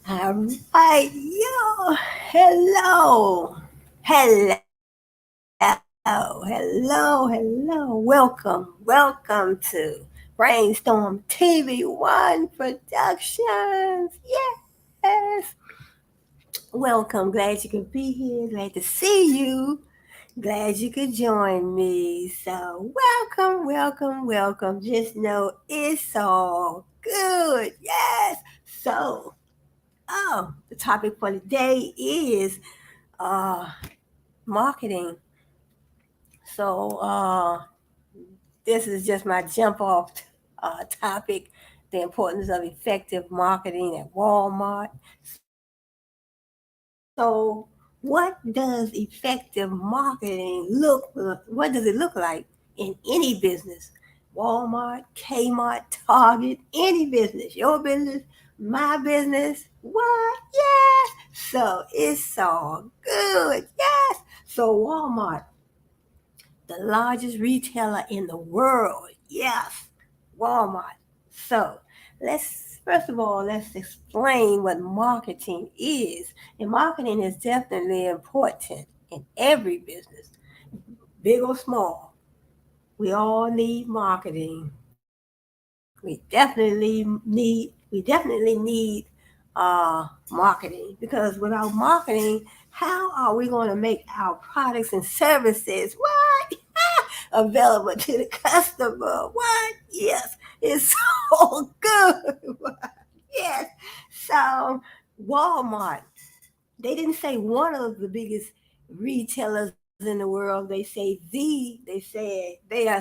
All right, yo, hello. Welcome to Brainstorm TV1 Productions. Yes, welcome. Glad you could be here. Glad to see you. Glad you could join me. So, welcome. Just know it's all good. Yes. So, the topic for today is uh, marketing. So this is just my jump off topic: the importance of effective marketing at Walmart. So, what does effective marketing what does it look like in any business? Walmart, Kmart, Target, any business, your business, my business. What? Yes. So it's all good. Yes. So Walmart, the largest retailer in the world. Yes, Walmart. So let's explain what marketing is. And marketing is definitely important in every business, big or small. We all need marketing. We definitely need marketing, because without marketing, how are we going to make our products and services available to the customer? What? Yes, it's so good. Yes. So Walmart, they didn't say one of the biggest retailers in the world. They are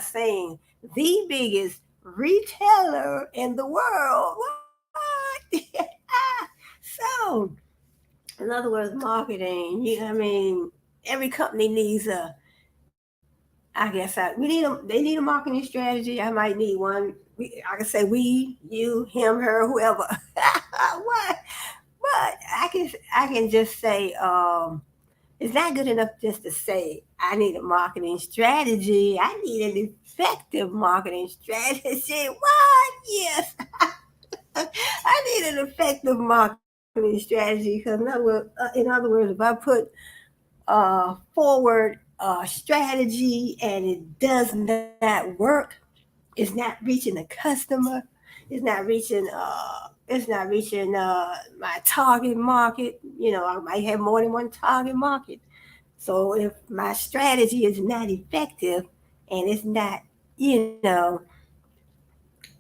saying the biggest retailer in the world. What? So, in other words, marketing. Every company needs a. We need a. They need a marketing strategy. I might need one. I can say we, you, him, her, whoever. What? But I can just say it's not good enough just to say I need a marketing strategy. I need an effective marketing strategy. What? Yes, I need an effective marketing strategy, because in other words, if I put forward a strategy and it does not work, it's not reaching the customer, it's not reaching my target market. I might have more than one target market. So if my strategy is not effective, and you know,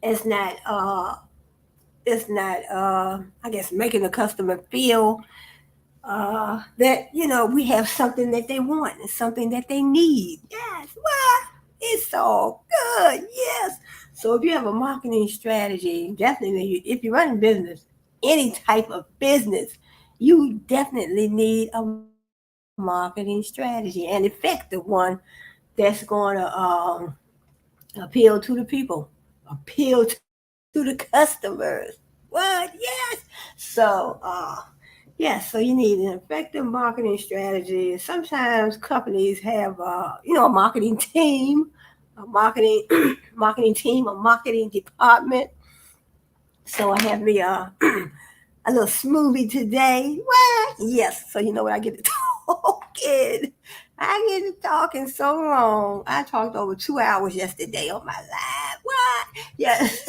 it's not, I guess, making the customer feel that we have something that they want and something that they need. Yes, what? It's all good. Yes. So if you have a marketing strategy, definitely, if you're running business, any type of business, you definitely need a marketing strategy, an effective one that's going to appeal to the people, appeal to the customers. What? Yes. So you need an effective marketing strategy. Sometimes companies have, a marketing team, a marketing marketing team, a marketing department. So I have me a little smoothie today. What? Yes. So you know what, I get to talking. I get to talking so long. I talked over 2 hours yesterday on my live. What? Yes.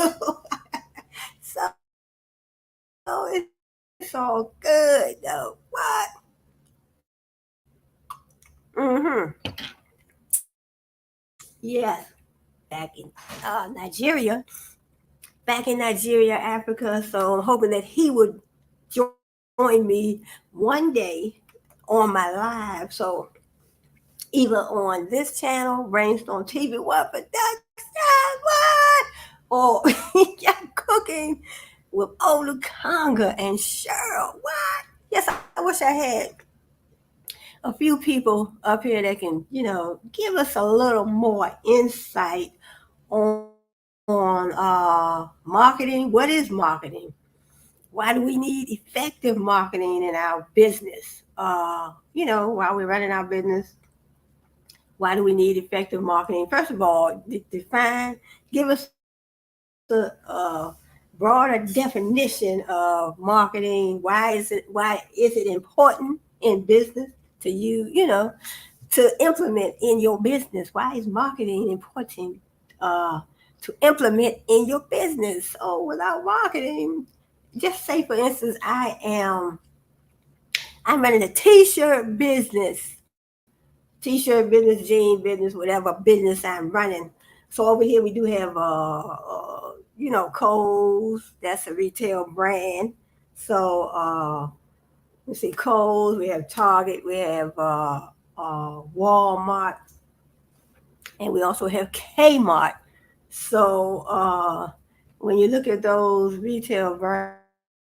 So it's all good though. What? Mm-hmm. Yes. Back in Nigeria. Back in Nigeria, Africa. So I'm hoping that he would join me one day on my live. So either on this channel, Brainstorm TV, what production, what? Or y'all cooking with Ola Conga and Cheryl, what? Yes, I wish I had a few people up here that can, give us a little more insight on marketing. What is marketing? Why do we need effective marketing in our business? While we're running our business, why do we need effective marketing? First of all, define, give us a definition broader definition of marketing. Why is it important in business to to implement in your business? Why is marketing important uh, to implement in your business? So without marketing, just say for instance, I'm running a t-shirt business, t-shirt business, jean business, whatever business I'm running. So over here we do have Kohl's. That's a retail brand. So let's see, Kohl's. We have Target. We have Walmart, and we also have Kmart. So when you look at those retail brands,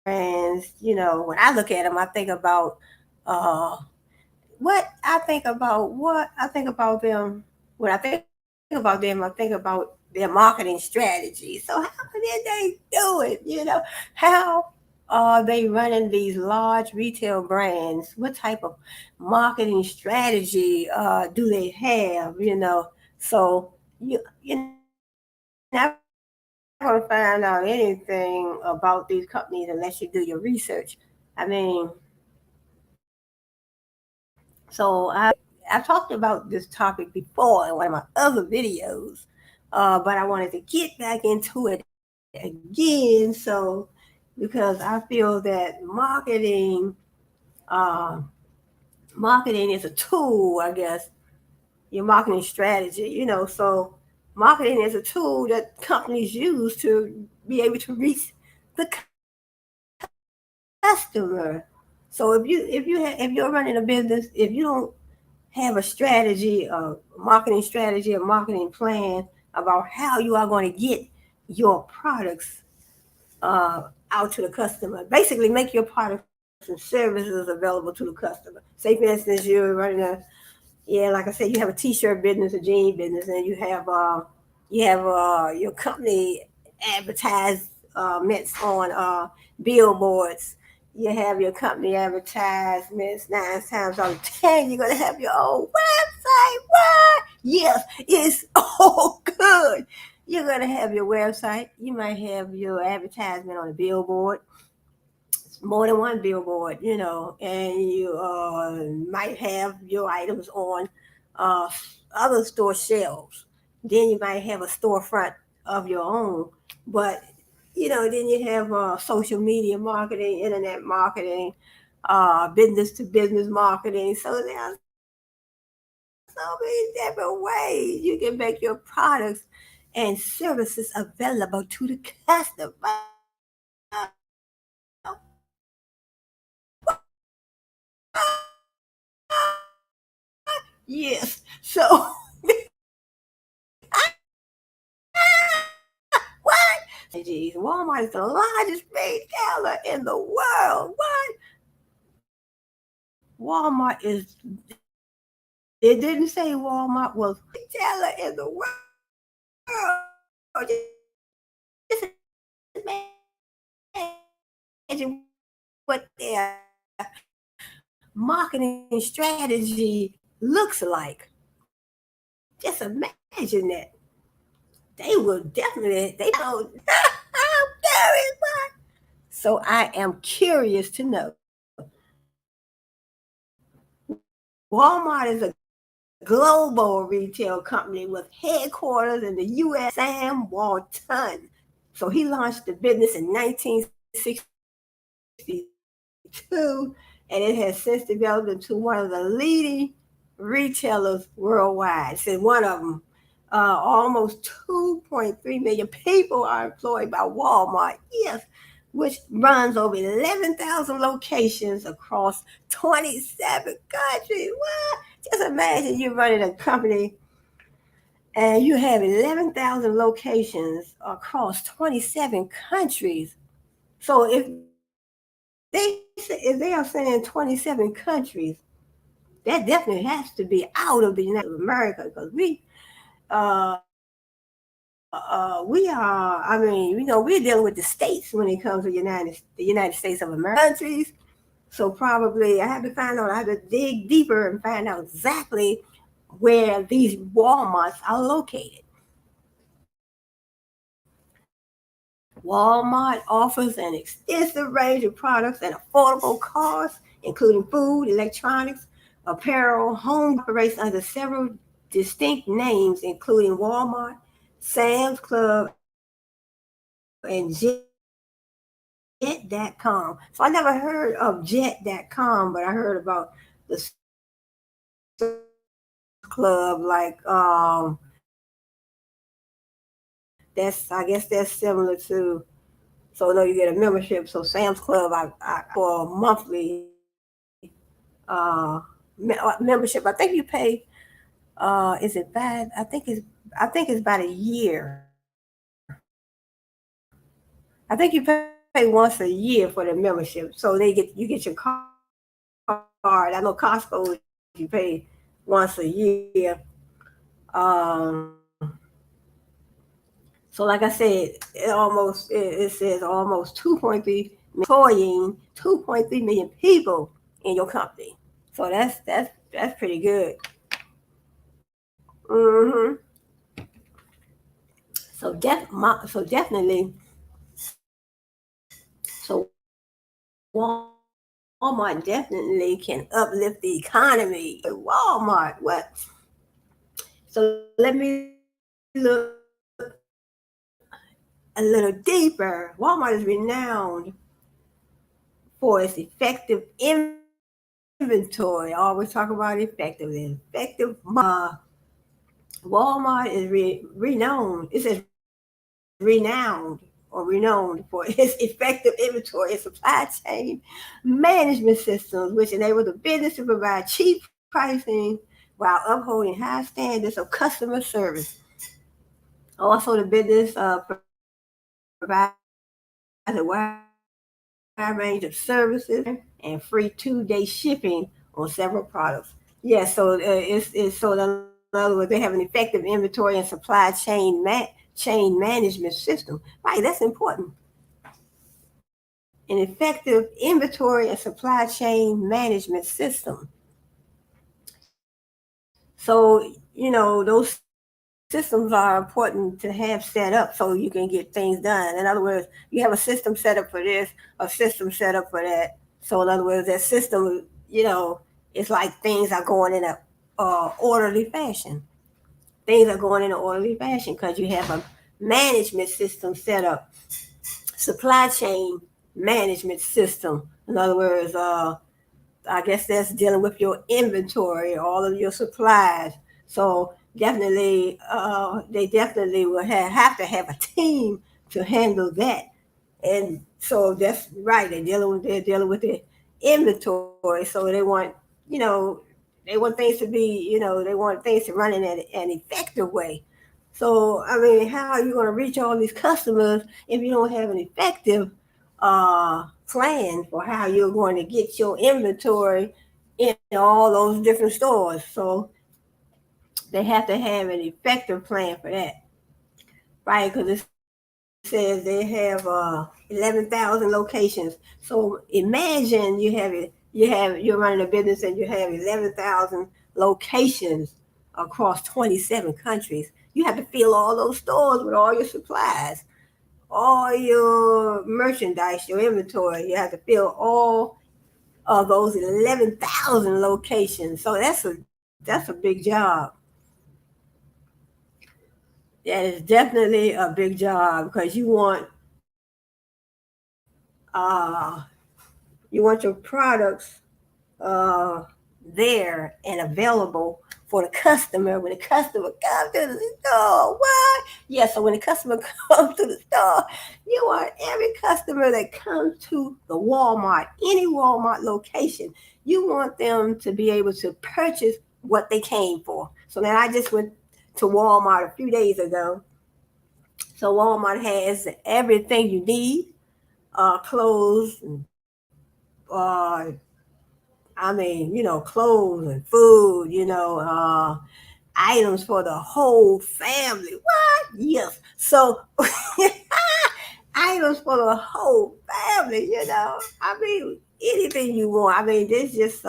when I look at them, I think about uh, what I think about them. When I think about them, I think about their marketing strategy. So how did they do it? How are they running these large retail brands? What type of marketing strategy do they have? So you're never going to find out anything about these companies unless you do your research. I mean, so I've talked about this topic before in one of my other videos, but I wanted to get back into it again. So because I feel that uh, marketing is a tool, I guess, your marketing strategy. So marketing is a tool that companies use to be able to reach the customer. So if you're running a business, if you don't have a strategy, a marketing strategy, a marketing plan about how you are going to get your products out to the customer. Basically, make your products and services available to the customer. Say, for instance, you're running like I said, you have a T-shirt business, a jean business, and you have your company advertisements on billboards. You have your company advertisements 9 times out of 10. You're gonna have your own website. What? Yes, it's all good. You're gonna have your website. You might have your advertisement on a billboard, more than one billboard, and you might have your items on uh, other store shelves. Then you might have a storefront of your own. But, then you have social media marketing, internet marketing, business to business marketing. So there are so many different ways you can make your products and services available to the customer. Yes. So what? Strategies. Walmart is the largest retailer in the world. What? Walmart is. It didn't say Walmart was retailer in the world. Just imagine what their marketing strategy looks like. Just imagine that. They will definitely. They don't. I'm curious. So I am curious to know. Walmart is a global retail company with headquarters in the U.S. Sam Walton. So he launched the business in 1962, and it has since developed into one of the leading retailers worldwide. Said one of them, almost 2.3 million people are employed by Walmart. Yes, which runs over 11,000 locations across 27 countries. What? Just imagine you're running a company and you have 11,000 locations across 27 countries. So if they are saying 27 countries, that definitely has to be out of the United States of America because we are. I mean, we're dealing with the states when it comes to the United States of America countries. So probably I have to find out. I have to dig deeper and find out exactly where these WalMarts are located. Walmart offers an extensive range of products at affordable costs, including food, electronics, apparel, home operates under several distinct names, including Walmart, Sam's Club, and Jet.com. So I never heard of Jet.com, but I heard about the Sam's Club, that's I guess that's similar to. So no, you get a membership. So Sam's Club, I for a monthly membership. I think you pay. Is it bad? I think it's about a year. I think you pay once a year for the membership. So you get your card. I know Costco you pay once a year. Um, so like I said, it says almost 2.3 employing 2.3 million people in your company. So that's pretty good. Hmm. So definitely, so Walmart definitely can uplift the economy. Walmart, what? So let me look a little deeper. Walmart is renowned for its effective inventory. I always talk about effectiveness. Effective Walmart is renowned. It says renowned for its effective inventory and supply chain management systems, which enable the business to provide cheap pricing while upholding high standards of customer service. Also, the business provides a wide range of services, including and free 2-day shipping on several products. Yeah, so it's so in other words, they have an effective inventory and supply chain management system. Right, that's important. An effective inventory and supply chain management system. So those systems are important to have set up so you can get things done. In other words, you have a system set up for this, a system set up for that. So in other words, that system, it's like things are going in a orderly fashion. Things are going in an orderly fashion because you have a management system set up, supply chain management system. In other words, I guess that's dealing with your inventory, all of your supplies. So definitely, they definitely will have to have a team to handle that. And so that's right. They're dealing with the inventory. So they want you know they want things to be they want things to run in an effective way. So I mean, how are you going to reach all these customers if you don't have an effective plan for how you're going to get your inventory in all those different stores? So they have to have an effective plan for that, right? Because it says they have 11,000 locations. So imagine you're running a business and you have 11,000 locations across 27 countries. You have to fill all those stores with all your supplies, all your merchandise, your inventory. You have to fill all of those 11,000 locations. So that's a big job. That is definitely a big job because uh, you want your products uh, there and available for the customer when the customer comes to the store. What? Yeah, so when the customer comes to the store, you want every customer that comes to the Walmart, any Walmart location, you want them to be able to purchase what they came for. So now I just went to Walmart a few days ago. So Walmart has everything you need, clothes, uh, clothes and food, items for the whole family. What? Yes. So items for the whole family, I mean, anything you want. I mean, this just,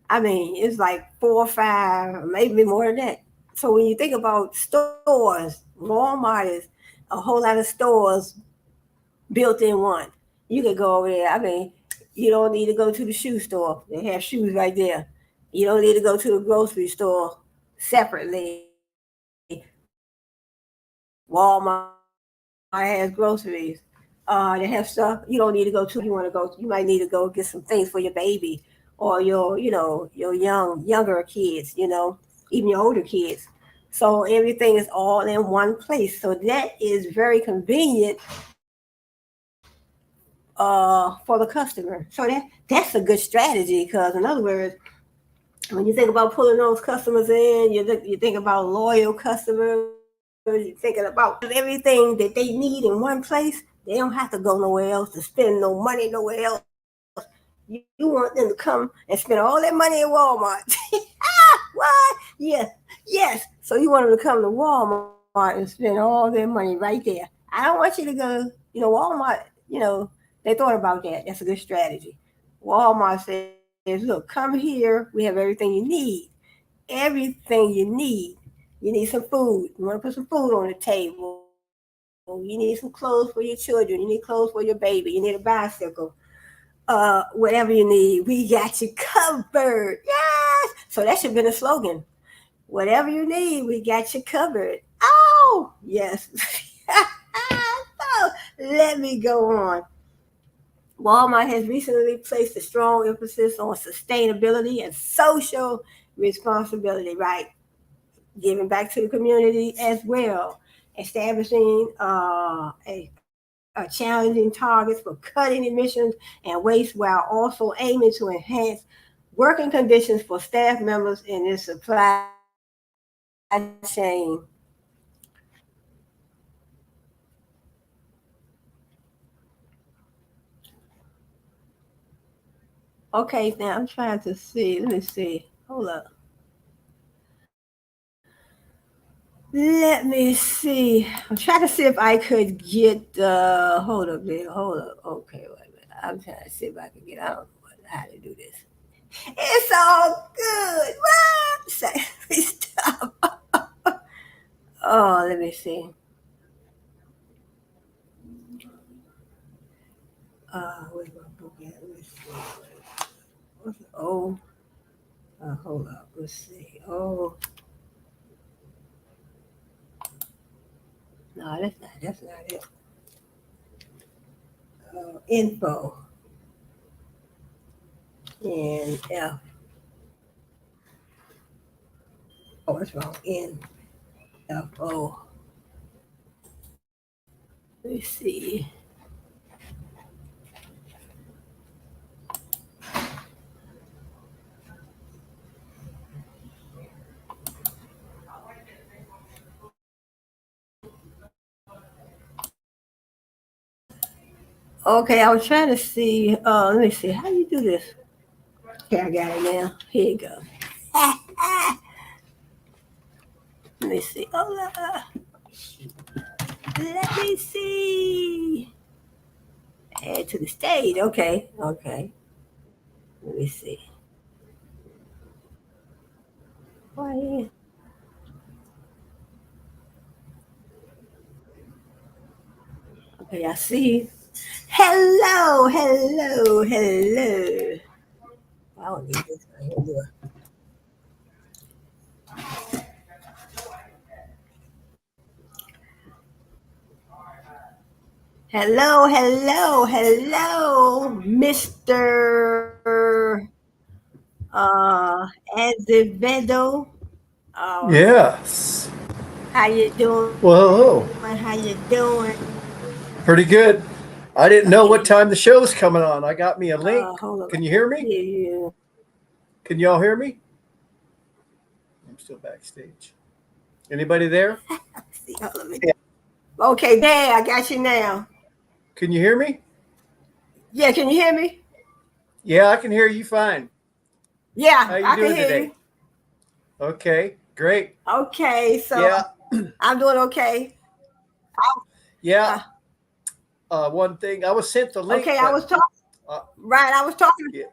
it's like 4 or 5, maybe more than that. So when you think about stores, Walmart is a whole lot of stores built-in one. You could go over there. I mean, you don't need to go to the shoe store. They have shoes right there. You don't need to go to the grocery store separately. Walmart has groceries. They have stuff you don't need to go to. You want to go. You might need to go get some things for your baby or your younger kids. Even your older kids. So everything is all in one place. So that is very convenient for the customer. So that's a good strategy because, in other words, when you think about pulling those customers in, you think about loyal customers. You're thinking about everything that they need in one place. They don't have to go nowhere else to spend no money nowhere else. You want them to come and spend all that money at Walmart. What? Yes. So you want them to come to Walmart and spend all their money right there. I don't want you to go, Walmart, they thought about that. That's a good strategy. Walmart says, look, come here. We have everything you need. Everything you need. You need some food. You want to put some food on the table. You need some clothes for your children. You need clothes for your baby. You need a bicycle. Whatever you need, we got you covered. Yes. So that should have been a slogan. Whatever you need, we got you covered. Oh, yes. So let me go on. Walmart has recently placed a strong emphasis on sustainability and social responsibility, right? Giving back to the community as well, establishing challenging targets for cutting emissions and waste while also aiming to enhance working conditions for staff members in this supply chain. Okay, now I'm trying to see. Let me see. Hold up. Let me see. I'm trying to see if I could get. Hold up there. Hold up. Okay, wait a minute. I'm trying to see if I can get. I don't know how to do this. It's all good. What? Say, stop. Oh, let me see. Where's my book at? Let me see. What's it? Oh, hold up. Let's see. Oh, no, that's not. That's not it. Info and F. Oh, what's wrong? NFO. Let's see. Okay, I was trying to see. Let me see. How do you do this? Okay, I got it now. Here you go. Let me see. Oh, let me see. Add to the stage. Okay, okay. Let me see. Why? Okay, I see. Hello, hello, hello. I don't need this. I don't do it. Hello, hello, hello, Mr. Azevedo. Oh, Yes. how you doing? How you Well, doing? pretty good. I didn't know what Okay. time the show's coming on. I got me a link. Hold on. Can you I hear can me? hear you. Can y'all hear me? I'm still backstage. Anybody there? See, hold on. Okay, there, I got you now. Can you hear me? Yeah, can you hear me? Yeah, I can hear you fine. Yeah, How you I can doing hear you. today? Okay, great. Okay, so Yeah, I'm doing okay. yeah. Uh, One thing I was sent the link, okay, I but was talking. uh, Right, I was talking. yeah,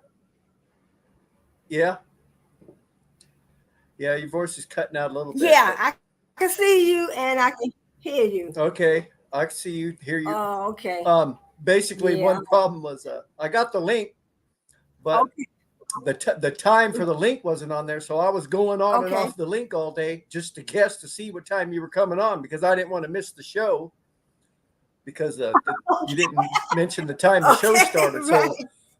yeah, yeah. Your voice is cutting out a little bit, Yeah, but I can see you and I can hear you. okay. I can see you, hear you. Oh, okay. basically Yeah. one problem was I got the link, but Okay. the time for the link wasn't on there, so I was going on and Okay. off the link all day just to guess to see what time you were coming on because I didn't want to miss the show because you didn't mention the time the show Okay. started. Right. So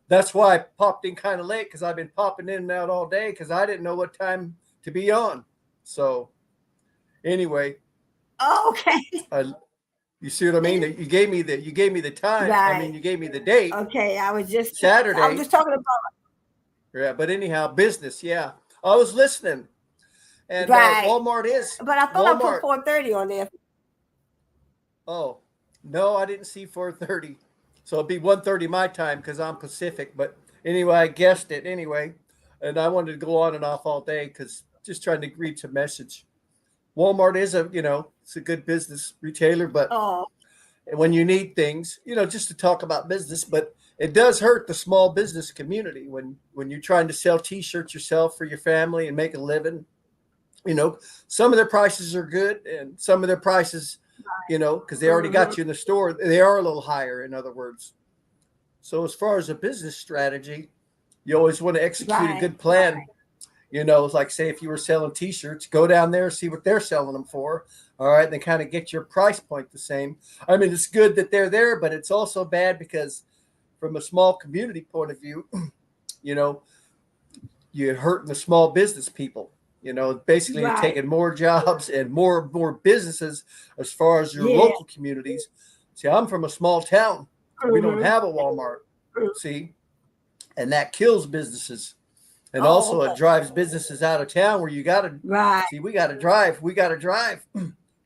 that's why I popped in kind of late because I've been popping in and out all day because I didn't know what time to be on. So anyway, Okay. you see what I mean? You gave me the time. I mean, Right. you gave me the date, Okay. I was just Saturday. talking about Yeah, but anyhow, business. Yeah, I was listening, and right. Walmart is But I thought I put Walmart. 4:30 on there. Oh no, I didn't see 4:30, so it'd be 1:30 my time because I'm Pacific. But anyway, I guessed it anyway, and I wanted to go on and off all day because just trying to reach a message. Walmart is it's a good business retailer, but Oh, when you need things, just to talk about business, but it does hurt the small business community when you're trying to sell T-shirts yourself for your family and make a living. Some of their prices are good, and some of their prices, because they already got mhm. you in the store, they are a little higher. In other words, so as far as a business strategy, you always want to execute a Right. good plan. It's like say if you were selling T-shirts, go down there, see what they're selling them for. All right, and then kind of get your price point the same. I mean, it's good that they're there, but it's also bad because from a small community point of view, you know, you're hurting the small business people. Basically you're Right. taking more jobs and more businesses as far as your Yeah. local communities. See, I'm from a small town. We don't Mhm. have a Walmart. See, and that kills businesses. And Oh, also it drives businesses out of town where you got to right. see, we got to drive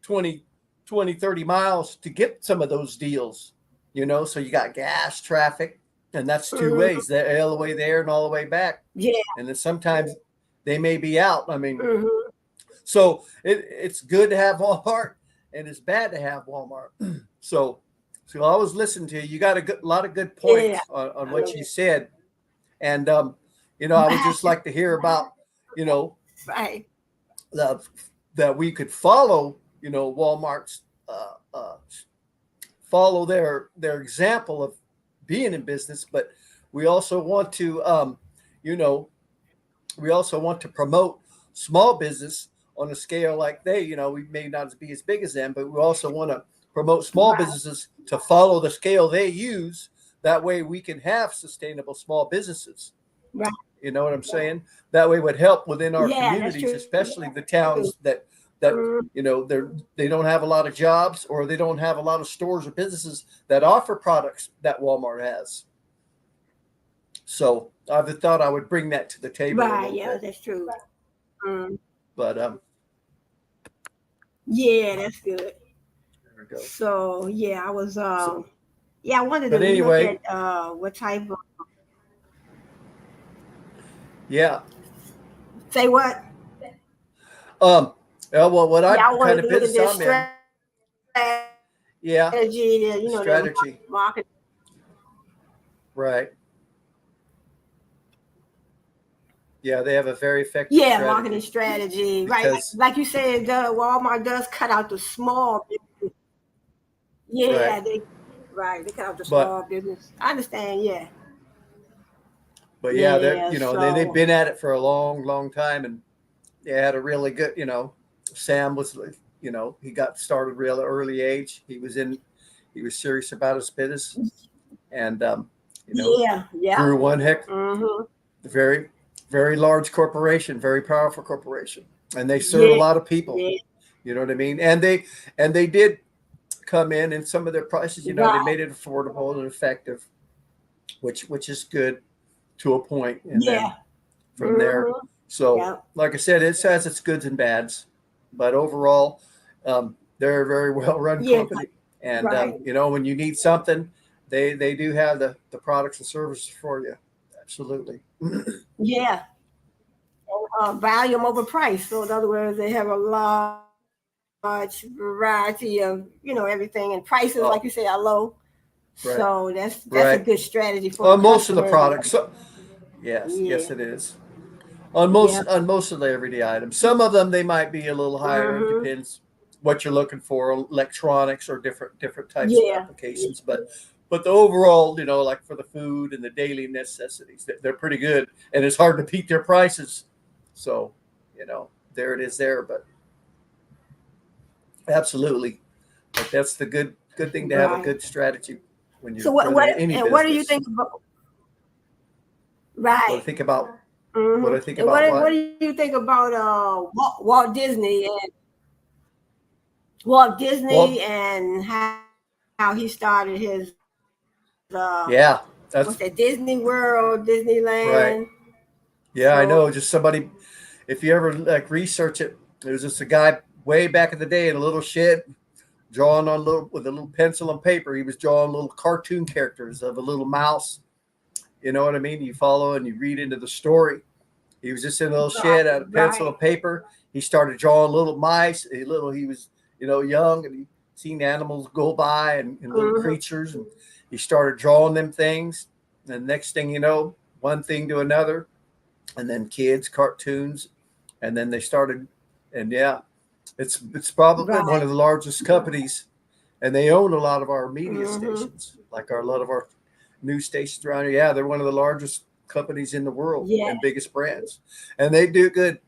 20, 30 miles to get some of those deals, so you got gas traffic, and that's two Mhm. ways, the all the way there and all the way back. Yeah. And then sometimes they may be out. I mean, Mhm. so it's good to have Walmart and it's bad to have Walmart. So I was listening to you. You got a lot of good Yeah. points on I what know you that. said. And, I would just like to hear about, you know, Right. that, that we could follow, Walmart's, follow their example of being in business, but we also want to, you know, we also want to promote small business on a scale like we may not be as big as them, but we also want to promote small Right. businesses to follow the scale they use. That way we can have sustainable small businesses. Right. You know what I'm saying? That way would help within our Yeah, that's communities, true. especially the towns that Mhm. they don't have a lot of jobs or they don't have a lot of stores or businesses that offer products that Walmart has. So I thought I would bring that to the table a Right. little Yeah, bit. that's true. Mm. But Yeah, that's good. there we go. So yeah, I was So yeah, I wanted to but look at anyway, what type of yeah. say what? Um well what I Yeah, I kind wanted of to look at business their I'm in, yeah, strategy, their strategy. market. Right. Yeah, they have a very effective Yeah, marketing strategy strategy, right? because Like you said, Walmart does cut out the small. right. Yeah, they right. They cut out the But small business. I understand. Yeah, yeah, they're yeah. they've So been at it for a long time, and they had a really good. Sam was he got started real early age. He was serious about his business, and yeah, yeah. grew one heck Mhm. very very large corporation, very powerful corporation, and they serve a Yeah, lot of people. yeah. You know what I mean? And they did come in, and some of their prices, they Right. made it affordable and effective, which is good to a point, and then Yeah. from there. Mhm. So, Yeah. like I said, it has its goods and bads, but overall, they're a very well run Yeah. company. And Right. when you need something, they do have the products and services for you. Absolutely. Yeah. Volume over price. So in other words, they have a large variety of everything, and prices, like Oh, you say, are low. right, So that's a right. good strategy for the Most of the customer. products. So, yes, Yeah. yes, it is. On Yeah. most of the everyday items. Some of them they might be a little higher. It Mhm. depends what you're looking for, electronics or different types of Yeah. Yeah. applications. But But the overall, like for the food and the daily necessities, they're pretty good, and it's hard to beat their prices. So, there it is there. But absolutely, but that's the good thing to have a Right. good strategy when So you're running any what do you business. think about What I right? think about what Hmm. I think And about what what? do you think about Walt Disney and Walt Disney Well, and how he started his what's yeah, that, Disney that's World, Disneyland. right. Yeah, I So know. Just somebody, if you ever like research it, there was just a guy way back in the day in a little shed drawing on little with a little pencil and paper. He was drawing little cartoon characters of a little mouse. You know what I mean? You follow and you read into the story. He was just in a little shed right, out of pencil right. and paper. He started drawing little mice. He was, young, and he seen animals go by and little Hmm. creatures, and he started drawing them things. And next thing you know, one thing to another, and then kids, cartoons, and then they started, and yeah, it's probably one of Right. the largest companies, and they own a lot of our media Hmm. stations, like a lot of our news stations around here. Yeah, they're one of the largest companies in the world Yeah, and biggest brands, and they do good.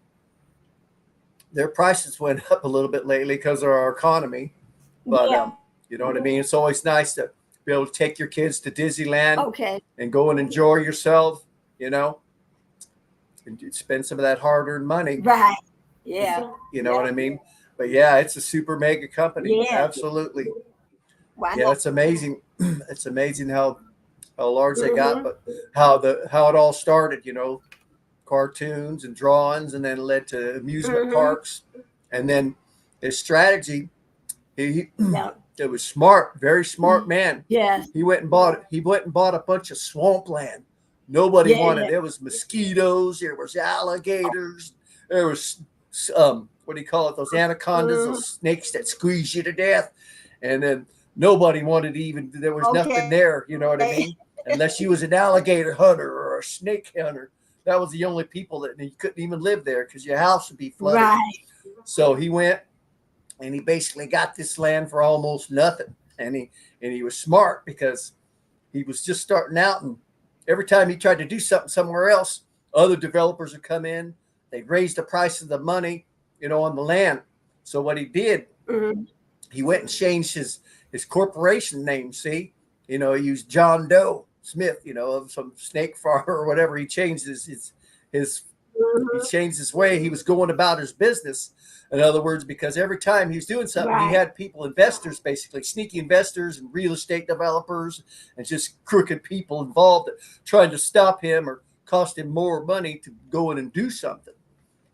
Their prices went up a little bit lately because of our economy, but yeah. you know what I mean. It's always nice to be able to take your kids to Disneyland Okay. and go and enjoy yourself, you know, and spend some of that hard-earned money. Right. Yeah. You know Yeah. what I mean? But yeah, it's a super mega company. Yeah. Absolutely. Why Yeah, not? it's amazing. It's amazing how large they got, Hmm. but how it all started. Cartoons and drawings, and then led to amusement Hmm. parks, and then his strategy. He Yeah. it was smart, very smart man. Yes. He went and bought a bunch of swampland. Nobody Yeah. wanted. Yeah. There was mosquitoes. There was alligators. There was what do you call it? Those anacondas, Hmm. those snakes that squeeze you to death. And then nobody wanted to even. There was nothing Okay. there. You know what I mean? Unless you was an alligator hunter or a snake hunter, that was the only people that you couldn't even live there because your house would be flooded. Right. So he went and he basically got this land for almost nothing. And he was smart because he was just starting out, and every time he tried to do something somewhere else, other developers would come in. They'd raise the price of the money, on the land. So what he did, Hmm. he went and changed his corporation name. See, he used John Doe Smith, of some snake farmer or whatever. He changed his he Hmm. changed his way he was going about his business. In other words, because every time he was doing something, he Right. had people, investors, basically sneaky investors and real estate developers, and just crooked people involved trying to stop him or cost him more money to go in and do something.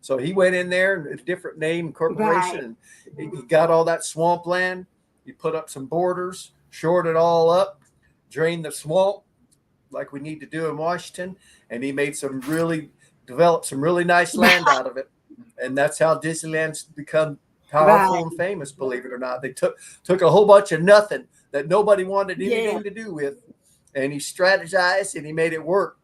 So he went in there, a different name, Right. corporation, and he got all that swampland. He put up some borders, shored it all up, drained the swamp like we need to do in Washington, and he made developed some really nice land out of it. And that's how Disneyland's become powerful Right. and famous, believe it or not. They took a whole bunch of nothing that nobody wanted Yeah. anything to do with, and he strategized and he made it work.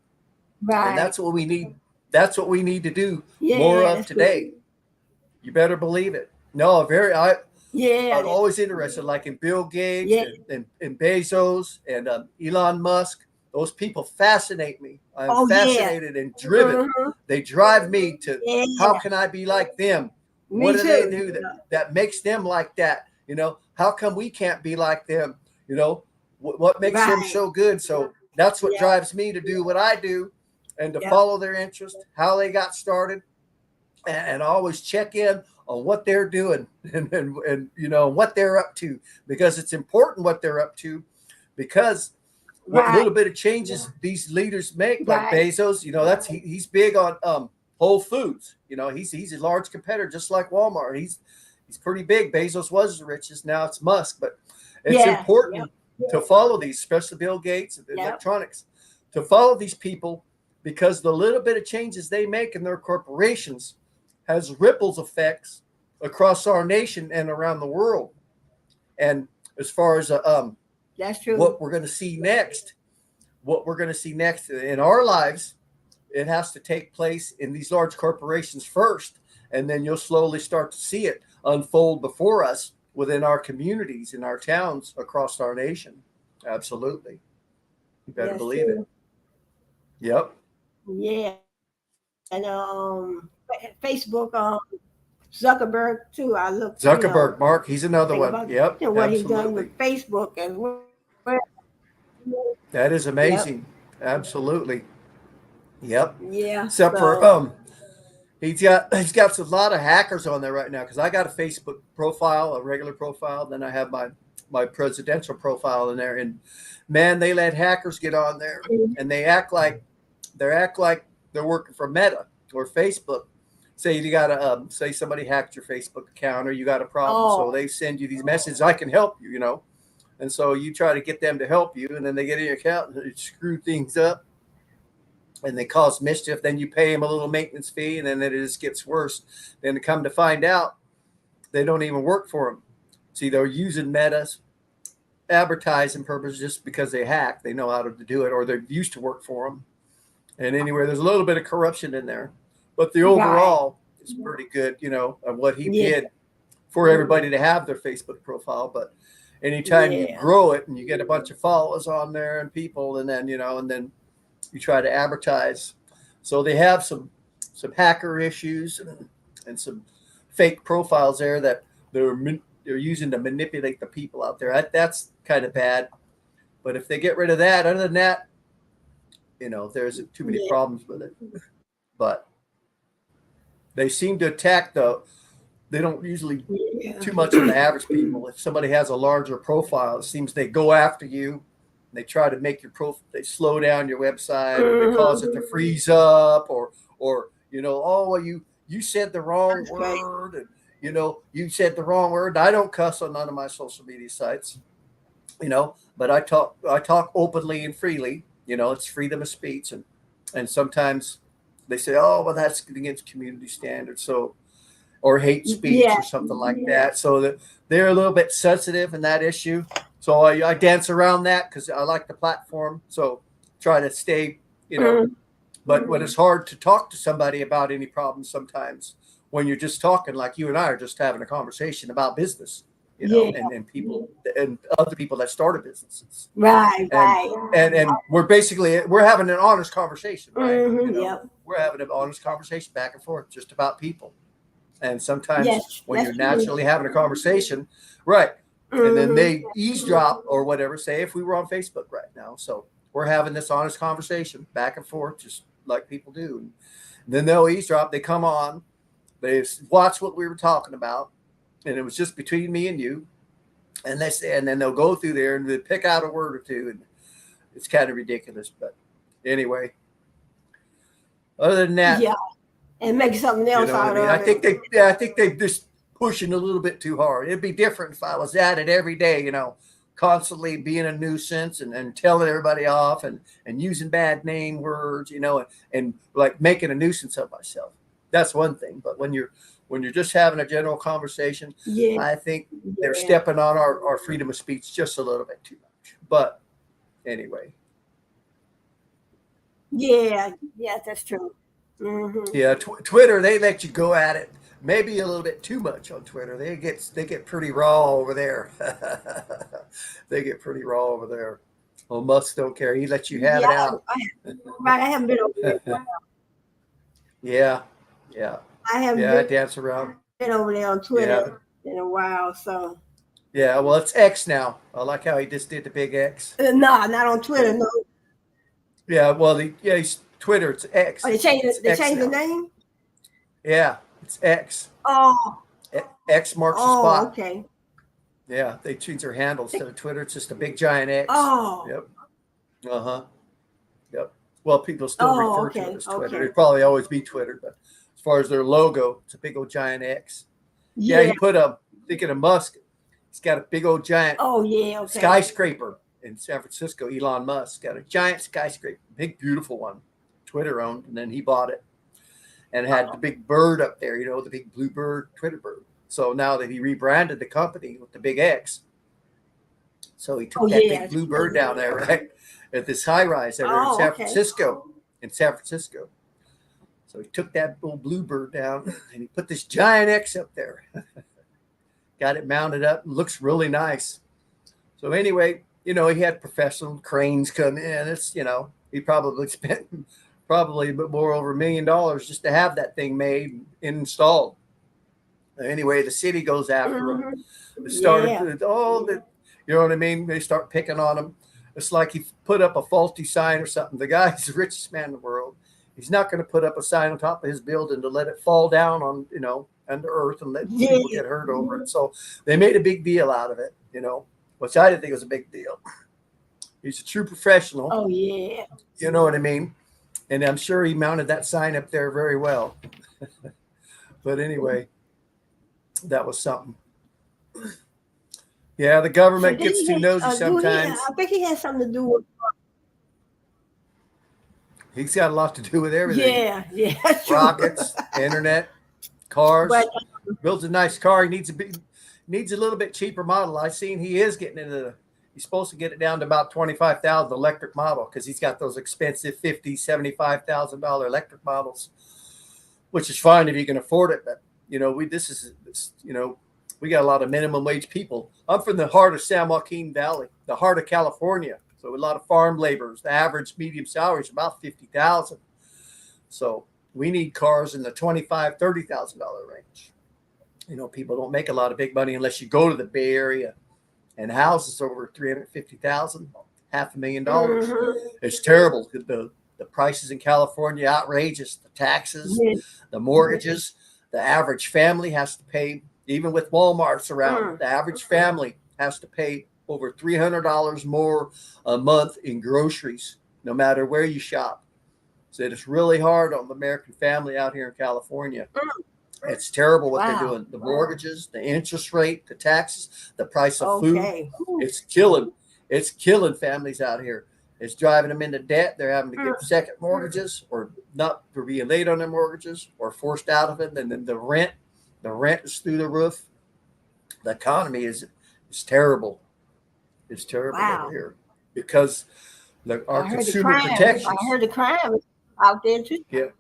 And Right. that's what we need. That's what we need to do more Yeah. of That's good. today. You better believe it. No, Yeah. I'm always interested, like in Bill Gates Yeah. and Bezos and Elon Musk. Those people fascinate me. I'm Oh yeah. fascinated and driven. Hmm. They drive me to how Yeah. can I be like them? What Me do they too. do that makes them like that? How come we can't be like them? What makes them Right. so good? So that's what Yeah. drives me to do what I do and to Yep. follow their interest, how they got started, and always check in on what they're doing and what they're up to, because it's important what they're up to, because what Right. little bit of changes these leaders make, like Right. Bezos, he's big on Whole Foods. He's a large competitor, just like Walmart. He's pretty big. Bezos was the richest. Now it's Musk, but it's Yeah. Yep. important to follow these, especially Bill Gates and Yep. electronics, to follow these people, because the little bit of changes they make in their corporations has ripples effects across our nation and around the world. And as far as That's true. what we're going to see next, what we're going to see next in our lives, it has to take place in these large corporations first, and then you'll slowly start to see it unfold before us within our communities, in our towns across our nation. Absolutely. You better That's believe it. true. Yep. Yeah. And Facebook, Zuckerberg too. I look, Zuckerberg, Mark, he's another think one. about Yep. what he done Absolutely. with Facebook as well. That is Yep. amazing. Absolutely. Yep. Yeah. Except for So. he's got a lot of hackers on there right now because I got a Facebook profile, a regular profile, then I have my presidential profile in there, and man, they let hackers get on there, and they act like they're working for Meta or Facebook. Say you got to say somebody hacked your Facebook account or you got a problem, so Oh. they send you these messages. I can help you, and so you try to get them to help you, and then they get in your account and they screw things up and they cause mischief. Then you pay them a little maintenance fee, and then it just gets worse. Then to come to find out, they don't even work for them. See, they're using Meta's advertising purpose just because they hack. They know how to do it, or they're used to work for them. And anyway, there's a little bit of corruption in there, but the Right. overall is pretty good, of what he Yeah. did for everybody to have their Facebook profile. But anytime you Yeah. grow it and you get a bunch of followers on there and people, and then you try to advertise. So they have some hacker issues and some fake profiles there that they're using to manipulate the people out there. That's kind of bad. But if they get rid of that, other than that, there's too many Yeah. problems with it. But they seem to attack they don't usually Yeah. too much on the average people. If somebody has a larger profile, it seems they go after you. They try to make your profile. They slow down your website, or they cause it to freeze up, or oh well, you said the wrong That's great. word, and you said the wrong word. I don't cuss on none of my social media sites, but I talk openly and freely. It's freedom of speech, and sometimes they say, oh well, that's against community standards, so or hate speech Yeah. or something like that. So that they're a little bit sensitive in that issue. So I dance around that because I like the platform. So try to stay, Mhm. but when it's hard to talk to somebody about any problems sometimes when you're just talking like you and I are just having a conversation about business, Yeah. and people and other people that started businesses. Right. And Right. and we're having an honest conversation, right? Yep. We're having an honest conversation back and forth just about people. And sometimes Yes. when you're That's true. naturally having a conversation, right, and then Hmm. they eavesdrop or whatever, say if we were on Facebook right now. So we're having this honest conversation back and forth, just like people do. And then they'll eavesdrop, they come on, they watch what we were talking about, and it was just between me and you. And then they'll go through there and they pick out a word or two, and it's kind of ridiculous. But anyway, other than that, Yeah. And make something you else know what I out mean? I of it. think they just pushing a little bit too hard. It'd be different if I was at it every day, constantly being a nuisance and telling everybody off and using bad name words, and like making a nuisance of myself. That's one thing. But when you're just having a general conversation, Yeah. I think they're Yeah. stepping on our freedom of speech just a little bit too much. But anyway, Yeah. Yeah. That's true. Hmm. yeah, Twitter, they let you go at it maybe a little bit too much on Twitter. They get pretty raw over there. They get pretty raw over there. Well, Musk don't care. He lets you have Yeah. it out. Right. I haven't been over there. Yeah, yeah, I haven't yeah. I been dance around. over there on You Twitter haven't? in a while. So Yeah. Well, it's X now. I like how he just did the big X. no, not on Yeah. Twitter. No. Yeah. Well, he's Twitter. It's Oh, X. It's they X changed the now. name. Yeah, it's X. Oh. X marks the Oh. spot. Okay. Yeah, they changed their handle instead of Twitter. It's just a big giant X. Oh. Yep. Uh huh. Yep. Well, people still Oh. refer to it Okay. as Twitter. Okay. It'd probably always be Twitter, but as far as their logo, it's a big old giant X. Yeah, Yeah. he put thinking of Musk, he's got a big old giant Oh. Yeah. Okay. skyscraper in San Francisco. Elon Musk got a giant skyscraper, big, beautiful one, Twitter owned, and then he bought it and had the big bird up there, the big blue bird, Twitter bird. So now that he rebranded the company with the big X, so he Oh. took that Yeah. big blue bird down there, right, at this high rise over in Oh. San Okay. Francisco. In San Francisco. So he took that little blue bird down and he put this giant X up there. Got it mounted up. Looks really nice. So anyway, he had professional cranes come in. It's, he probably spent probably more over $1 million just to have that thing made and installed. Anyway, the city goes after him. Mhm. They Yeah. started all the, you know what I mean? They start picking on him. It's like he put up a faulty sign or something. The guy's the richest man in the world. He's not going to put up a sign on top of his building to let it fall down on, under earth and let people Yeah. get hurt over it. So they made a big deal out of it, which I didn't think was a big deal. He's a true professional. Oh yeah. You know what I mean? And I'm sure he mounted that sign up there very well. But anyway, that was something. Yeah, the So government did gets too he nosy do he? sometimes. I think he had something to do with. He's got a lot to do with everything. Yeah. Yeah. That's true. Rockets, internet, But cars. Builds a nice car. He needs a little bit cheaper model. I seen he is getting into. He's supposed to get it down to about 25,000 electric model because he's got those expensive $50,000, $75,000 electric models, which is fine if you can afford it. But we got a lot of minimum wage people. I'm from the heart of San Joaquin Valley, the heart of California. So a lot of farm laborers. The average medium salary is about 50,000. So we need cars in the $25,000, $30,000 range. People don't make a lot of big money unless you go to the Bay Area, and houses over 350,000, $500,000. Mhm. It's terrible. The prices in California outrageous. The taxes, Yeah. the mortgages. The average family has to pay, even with Walmart's around. Mm. The average family has to pay over $300 more a month in groceries, no matter where you shop. So it's really hard on the American family out here in California. It's terrible what they're Wow. doing. The mortgages, the interest rate, the taxes, the price of food. Okay. It's killing. It's killing families out here. It's driving them into debt. They're having to get second mortgages or not for being late on their mortgages or forced out of it. And then the rent is through the roof. The economy is terrible. It's terrible Wow. over here because our I heard the consumer crime. protections. I heard the crime out there too. Yeah,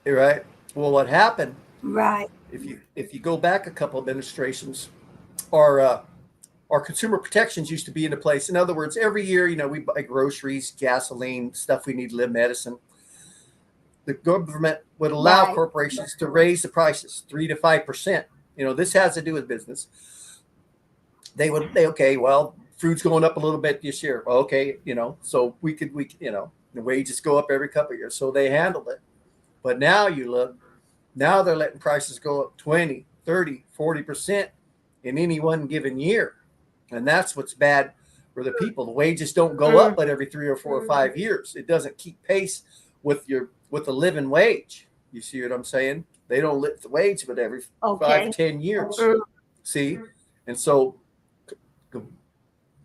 you're right. Well, what happened? Right. If you go back a couple administrations, our consumer protections used to be into place. In other words, every year, we buy groceries, gasoline, stuff we need to live, medicine. The government would allow Right. corporations to raise the prices 3 to 5%. This has to do with business. Okay, well, food's going up a little bit this year. Well, okay, so we could, the wages go up every couple of years. So they handled it. But now you look, now they're letting prices go up 20, 30, 40% in any one given year. And that's what's bad for the people. The wages don't go up but every 3 or 4 or 5 years. It doesn't keep pace with the living wage. You see what I'm saying? They don't lift the wage but every 5, 10 years. See? And so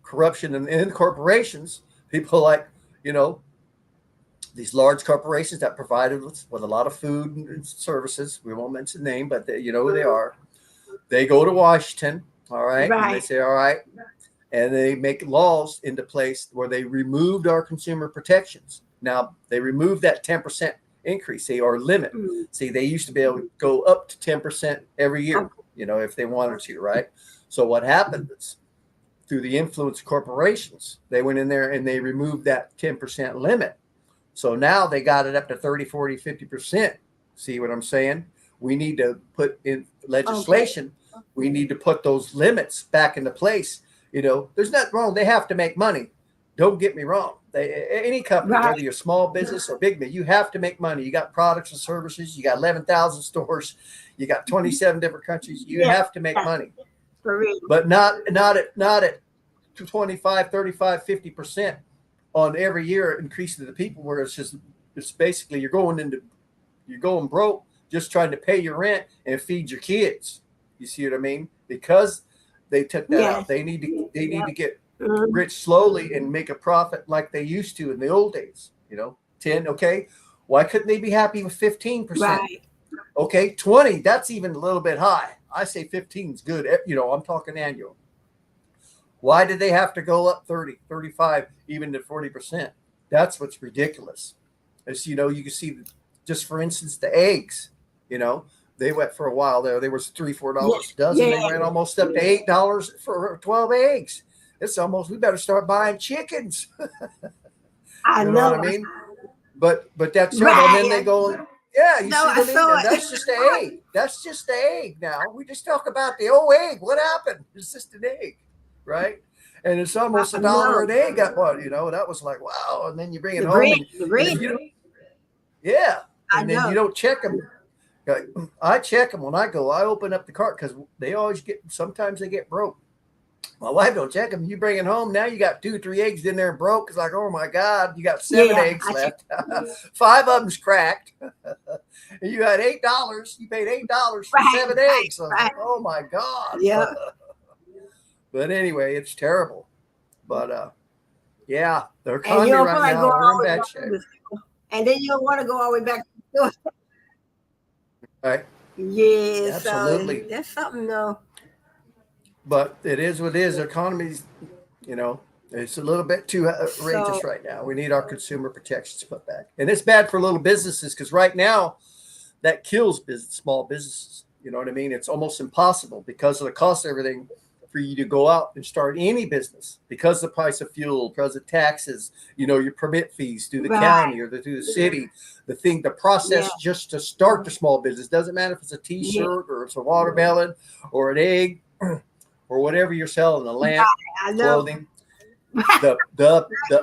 corruption in corporations, people like, these large corporations that provided with a lot of food and services. We won't mention the name, but who they are. They go to Washington, all right, and they say, all right, and they make laws into place where they removed our consumer protections. Now they removed that 10% increase, or limit. See, they used to be able to go up to 10% every year, if they wanted to, right? So what happened is, through the influence of corporations, they went in there and they removed that 10% limit. So now they got it up to 30, 40, 50%. See what I'm saying? We need to put in legislation. We need to put those limits back into place. There's nothing wrong. They have to make money. Don't get me wrong. Any company, whether you're small business or big, you have to make money. You got products and services. You got 11,000 stores. You got 27 different countries. You have to make money. But not at 25, 35, 50% on every year increasing to the people, where it's basically you're going broke just trying to pay your rent and feed your kids. You see what I mean? Because they took that out. They need to get rich slowly and make a profit like they used to in the old days. 10, okay. Why couldn't they be happy with 15%? Right. Okay, 20, that's even a little bit high. I say 15 is good. I'm talking annual. Why did they have to go up 30, 35, even to 40%? That's what's ridiculous. As you can see, just for instance, the eggs, they went for a while there. They was $3, $4 a dozen. They ran almost up to $8 for 12 eggs. It's almost, we better start buying chickens. I You know what I know. mean? But that's terrible. And then they Right. go, yeah, you No, see I what I mean? saw And that's it. just the egg. That's just the egg now. We just talk about the old egg. What happened? It's just an egg, right? And it's almost I $1 know. an egg at one, that was like, wow. And then you bring it The home bread, and, the and bread. if you don't, yeah. I And then you know. don't check them. I check them when I go. I open up the cart because they always sometimes they get broke. My wife don't check them. You bring it home. Now you got 2, 3 eggs in there and broke. It's like, oh my God, you got 7 Yeah, eggs I check. left. 5 of them's cracked. And you got $8. You paid $8 for Right, 7 right, eggs. So I was right. like, oh my God. Yeah. But anyway, it's terrible. But yeah, the And you economy don't feel right like now, going we're all in the way bad back shape. to the store. And then you don't want to go all the way back to the store. Right? Yeah, so Absolutely. that's something though. But it is what it is. The economy's, it's a little bit too So outrageous right now. We need our consumer protections put back. And it's bad for little businesses because right now that kills small businesses. You know what I mean? It's almost impossible because of the cost of everything for you to go out and start any business because of the price of fuel, because of taxes, your permit fees through the right. county or through the city, the Yeah. process just to start the small business. Doesn't matter if it's a Yeah. t-shirt or it's a watermelon or an egg or whatever you're selling, a lamp, I know. clothing, the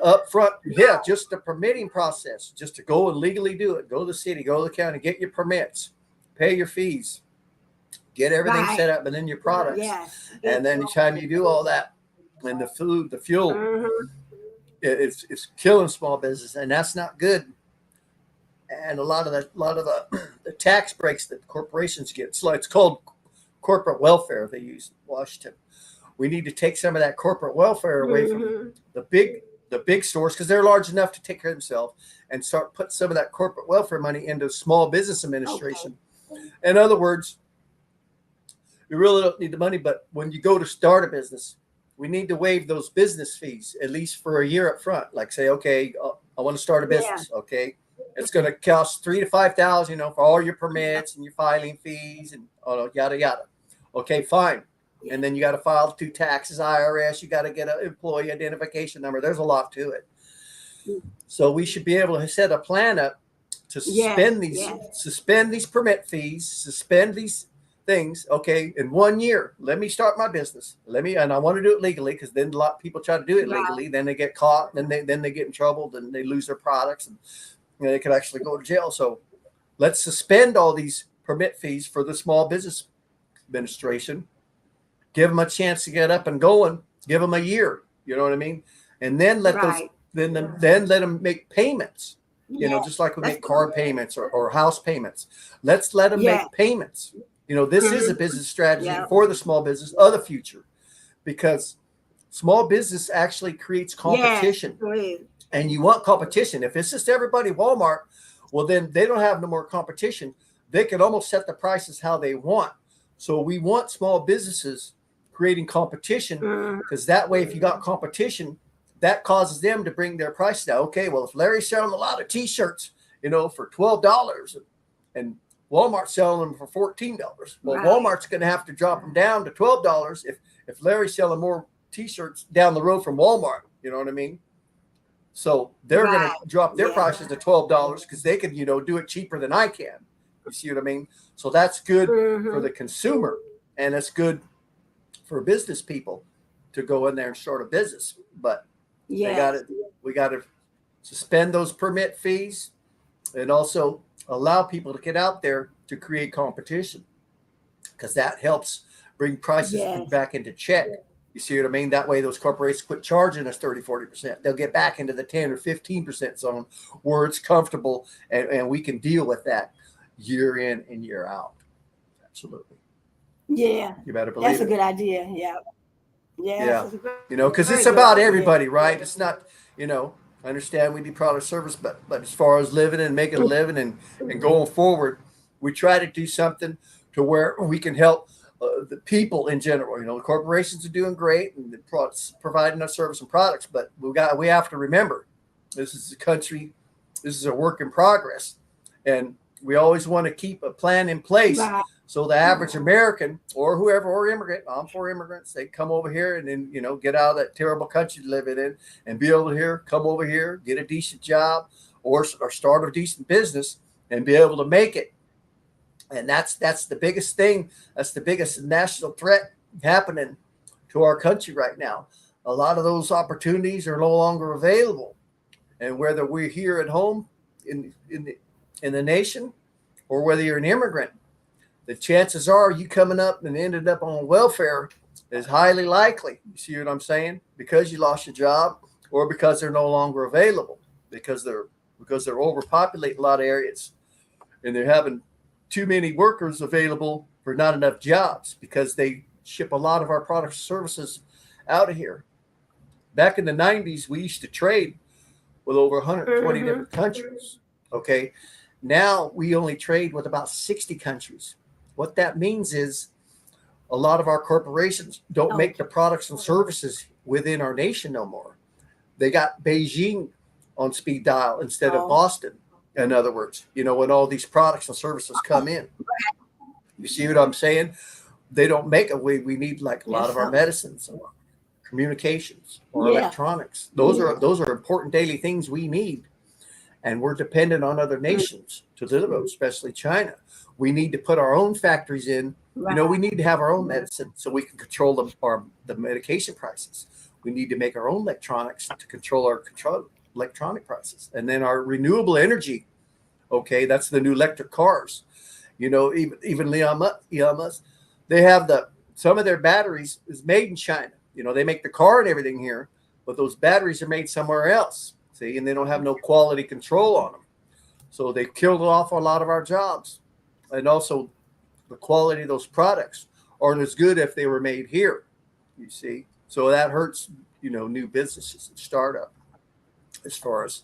upfront, yeah, just the permitting process, just to go and legally do it. Go to the city, go to the county, get your permits, pay your fees, get everything Right. set up, and then your products. Yes. And then each time you do all that, and the food, the fuel, Mm-hmm. it's killing small business, and that's not good. And a lot of the tax breaks that corporations get, so it's called corporate welfare they use in Washington. We need to take some of that corporate welfare away from Mm-hmm. the big stores because they're large enough to take care of themselves and start putting some of that corporate welfare money into Small Business Okay. Administration. In other words, you really don't need the money, but when you go to start a business, we need to waive those business fees at least for a year up front. Like say, okay, I want to start a Yeah. business. Okay, it's going to cost $3,000 to $5,000, for all your permits and your filing fees and yada yada. Okay, fine. Yeah. And then you got to file 2 taxes, IRS. You got to get an employee identification number. There's a lot to it. So we should be able to set a plan up to Yes. suspend these permit fees, suspend these things. Okay, in 1 year, let me start my business. And I want to do it legally because then a lot of people try to do it Right. legally. Then they get caught. Then they get in trouble. Then they lose their products and they could actually go to jail. So let's suspend all these permit fees for the Small Business Administration. Give them a chance to get up and going. Give them a year. You know what I mean? And then let Right. then let them make payments. Yeah. Just like we That's make car payments or house payments. Let's let them Yeah. make payments. This is a business strategy Yeah. for the small business of the future because small business actually creates competition. Yes. And you want competition. If it's just everybody Walmart, well, then they don't have no more competition. They can almost set the prices how they want. So we want small businesses creating competition because that way, if you got competition, that causes them to bring their prices down. Okay, well, if Larry's selling a lot of T-shirts, for $12 and Walmart's selling them for $14, well, Right. Walmart's going to have to drop them down to $12 if Larry's selling more T-shirts down the road from Walmart. You know what I mean? So they're going to drop their prices to $12 because they can, do it cheaper than I can. You see what I mean? So that's good for the consumer, and it's good for business people to go in there and start a business. But we got to suspend those permit fees and also allow people to get out there to create competition because that helps bring prices back into check. You see what I mean? That way those corporations quit charging us 30, 40%. They'll get back into the 10 or 15% zone where it's comfortable and we can deal with that year in and year out. Absolutely. Yeah. You better believe that's a good idea. Yeah. Yeah. Because it's about everybody, right? It's not, I understand we need product service, but as far as living and making a living and going forward, we try to do something to where we can help the people in general. The corporations are doing great and providing us service and products, but we have to remember this is a country, this is a work in progress, and we always want to keep a plan in place So the average American or whoever or immigrant, I'm for immigrants, they come over here and then, get out of that terrible country to live in and be able to here, come over here, get a decent job or start a decent business and be able to make it. And that's the biggest thing. That's the biggest national threat happening to our country right now. A lot of those opportunities are no longer available. And whether we're here at home in the nation or whether you're an immigrant, the chances are you coming up and ended up on welfare is highly likely. You see what I'm saying? Because you lost your job or because they're no longer available because they're overpopulating a lot of areas and they're having too many workers available for not enough jobs because they ship a lot of our products and services out of here. Back in the 90s, we used to trade with over 120 different countries. Okay. Now we only trade with about 60 countries. What that means is a lot of our corporations don't make the products and services within our nation no more. They got Beijing on speed dial instead of Boston. In other words, when all these products and services come in, you see what I'm saying? They don't make it. We need like a lot of our medicines or communications or electronics. Those are important daily things we need. And we're dependent on other nations to deliver, especially China. We need to put our own factories in. Right. We need to have our own medicine so we can control the medication prices. We need to make our own electronics to control electronic prices. And then our renewable energy, okay, that's the new electric cars. Even Elon Musk, they have some of their batteries is made in China. They make the car and everything here, but those batteries are made somewhere else. See, and they don't have no quality control on them. So they've killed off a lot of our jobs. And also the quality of those products aren't as good if they were made here, you see. So that hurts, new businesses and startup as far as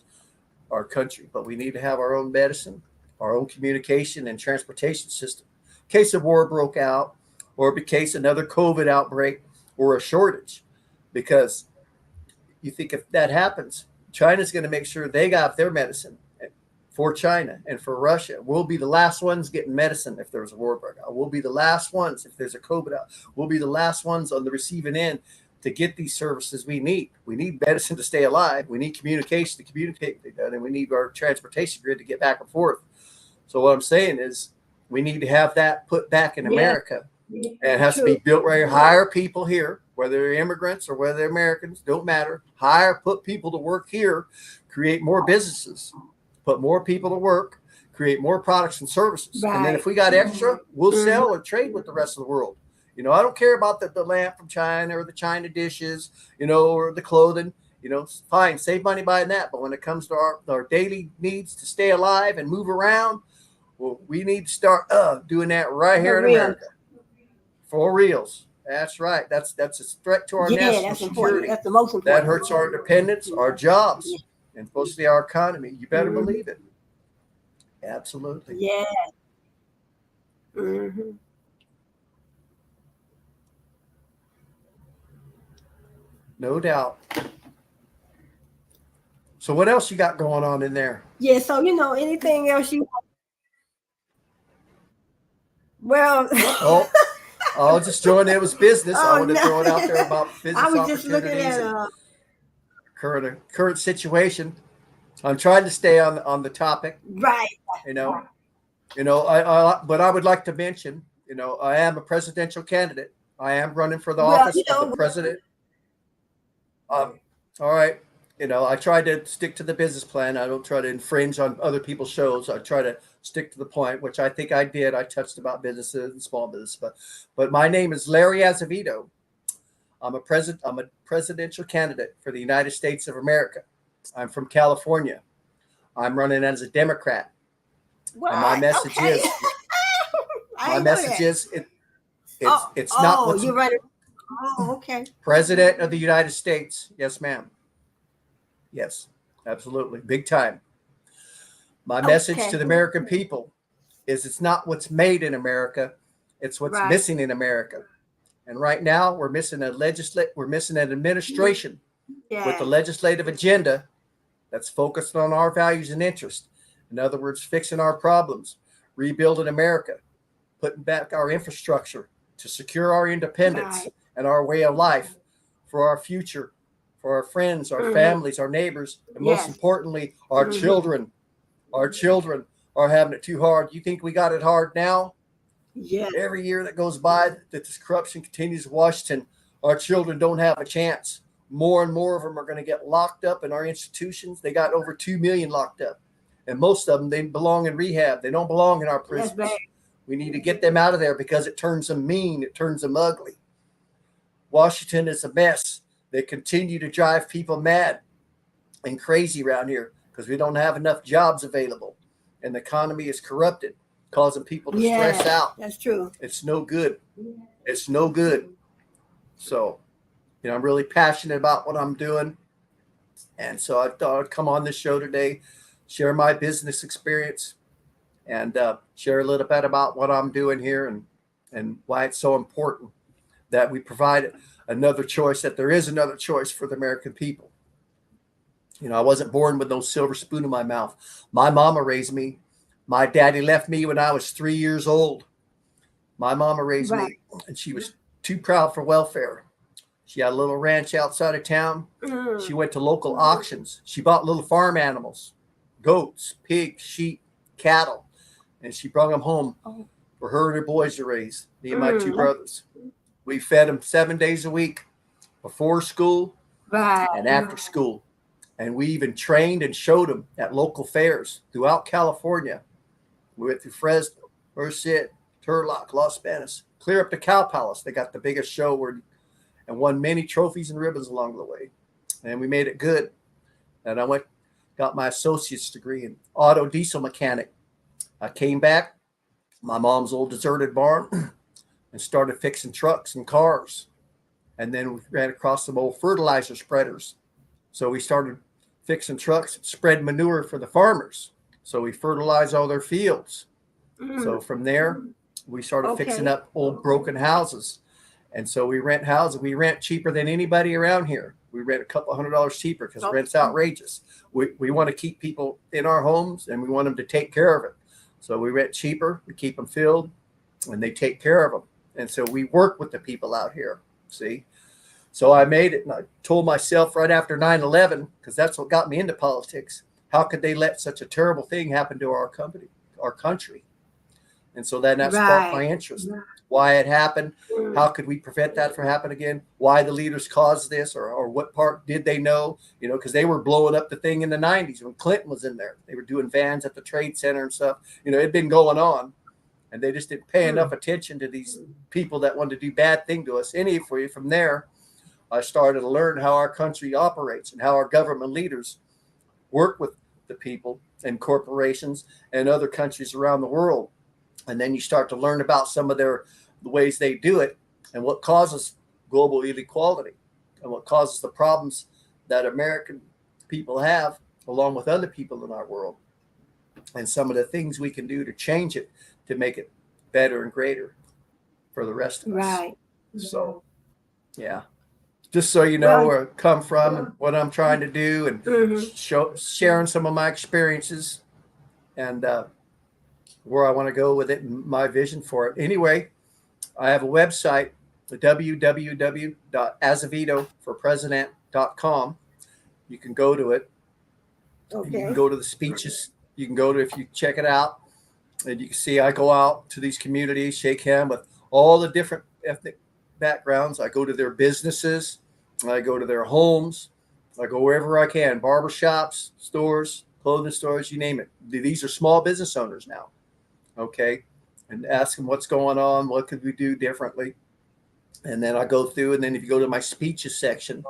our country. But we need to have our own medicine, our own communication and transportation system. In case a war broke out or in case another COVID outbreak or a shortage. Because you think if that happens, China's going to make sure they got their medicine for China and for Russia. We'll be the last ones getting medicine if there's a war break out. We'll be the last ones if there's a COVID out. We'll be the last ones on the receiving end to get these services we need. We need medicine to stay alive. We need communication to communicate with each other, and we need our transportation grid to get back and forth. So what I'm saying is we need to have that put back in America. And it has to be built right here. Hire people here, whether they're immigrants or whether they're Americans, don't matter. Put people to work here, create more businesses, put more people to work, create more products and services. Right. And then if we got extra, we'll sell or trade with the rest of the world. I don't care about the lamp from China or the China dishes, or the clothing. Fine, save money buying that. But when it comes to our daily needs to stay alive and move around, well, we need to start doing that right here in America. For reals. That's right. That's a threat to our national security. Important. That's the most important. That hurts our independence, our jobs, and mostly our economy. You better believe it. Absolutely. Yeah. Mm-hmm. No doubt. So what else you got going on in there? Yeah, so anything else you well I'll just join it was business. I want to throw it out there about business I was just looking at current situation. I'm trying to stay on the topic. Right. But I would like to mention, I am a presidential candidate. I am running for the office of the president. All right. I try to stick to the business plan. I don't try to infringe on other people's shows. I try to stick to the point, which I think I did. I touched about businesses and small business, but my name is Larry Azevedo. I'm a presidential candidate for the United States of America. I'm from California. I'm running as a Democrat. What? And my message is it's not what's you're right. Oh, okay. President of the United States. Yes, ma'am. Yes, absolutely. Big time. My message to the American people is it's not what's made in America, it's what's missing in America. And right now we're missing an administration with a legislative agenda that's focused on our values and interests. In other words, fixing our problems, rebuilding America. putting back our infrastructure to secure our independence Right. and our way of life for our future, for our friends, our Hmm. families, our neighbors, and most Yes. importantly, our Hmm. children. Our children are having it too hard. You think we got it hard now? Yes. Every year that goes by that this corruption continues in Washington, our children don't have a chance. More and more of them are going to get locked up in our institutions. They got over 2 million locked up. And most of them, they belong in rehab. They don't belong in our That's bad. prisons. We need to get them out of there because it turns them mean. It turns them ugly. Washington is a mess. They continue to drive people mad and crazy around here because we don't have enough jobs available. And the economy is corrupted, causing people to stress Yeah, out. that's true. It's no good. It's no good. So, I'm really passionate about what I'm doing. And so I thought I'd come on this show today, share my business experience, and share a little bit about what I'm doing here and why it's so important that we provide another choice, that there is another choice for the American people. I wasn't born with no silver spoon in my mouth. My mama raised me. My daddy left me when I was 3 years old. My mama raised Right. me, and she was too proud for welfare. She had a little ranch outside of town. She Mm. went to local auctions. She bought little farm animals, goats, pigs, sheep, cattle, and she brought them home Oh. for her and her boys to raise, me and my two Mm. brothers. We fed them 7 days a week, before school Right. and after school. And we even trained and showed them at local fairs throughout California. We went through Fresno, Merced, Turlock, Los Banos, clear up to Cow Palace. They got the biggest show and won many trophies and ribbons along the way. And we made it good. And I got my associate's degree in auto diesel mechanic. I came back, my mom's old deserted barn, and started fixing trucks and cars. And then we ran across some old fertilizer spreaders. So we started fixing trucks, spread manure for the farmers. So we fertilize all their fields. Mm. So from there, we started fixing Okay. up old broken houses. And so we rent houses. We rent cheaper than anybody around here. We rent a couple $100 cheaper because Oh. rent's outrageous. We want to keep people in our homes and we want them to take care of it. So we rent cheaper, we keep them filled, and they take care of them. And so we work with the people out here. See? So I made it, and I told myself right after 9/11, because that's what got me into politics, how could they let such a terrible thing happen to our company, our country? And so then that sparked my Right. interest. Why it happened, Mm. how could we prevent that from happening again? Why the leaders caused this, or what part did they know? Because they were blowing up the thing in the 90s when Clinton was in there. They were doing vans at the Trade Center and stuff. It'd been going on, and they just didn't pay enough attention to these people that wanted to do bad thing to us. From there, I started to learn how our country operates and how our government leaders work with the people and corporations and other countries around the world. And then you start to learn about some of the ways they do it and what causes global inequality and what causes the problems that American people have along with other people in our world, and some of the things we can do to change it to make it better and greater for the rest of us. Right. So, yeah. Just so you know Well. where I come from and what I'm trying to do, and Mhm. sharing some of my experiences and where I want to go with it and my vision for it. Anyway, I have a website, www.azevedoforpresident.com. You can go to it. And you can Okay. go to the speeches. You can go to, if you check it out, and you can see I go out to these communities, shake hands with all the different ethnic backgrounds. I go to their businesses. I go to their homes. I go wherever I can, barbershops, stores, clothing stores, you name it. These are small business owners now. Okay. And ask them what's going on. What could we do differently? And then I go through, and then if you go to my speeches section,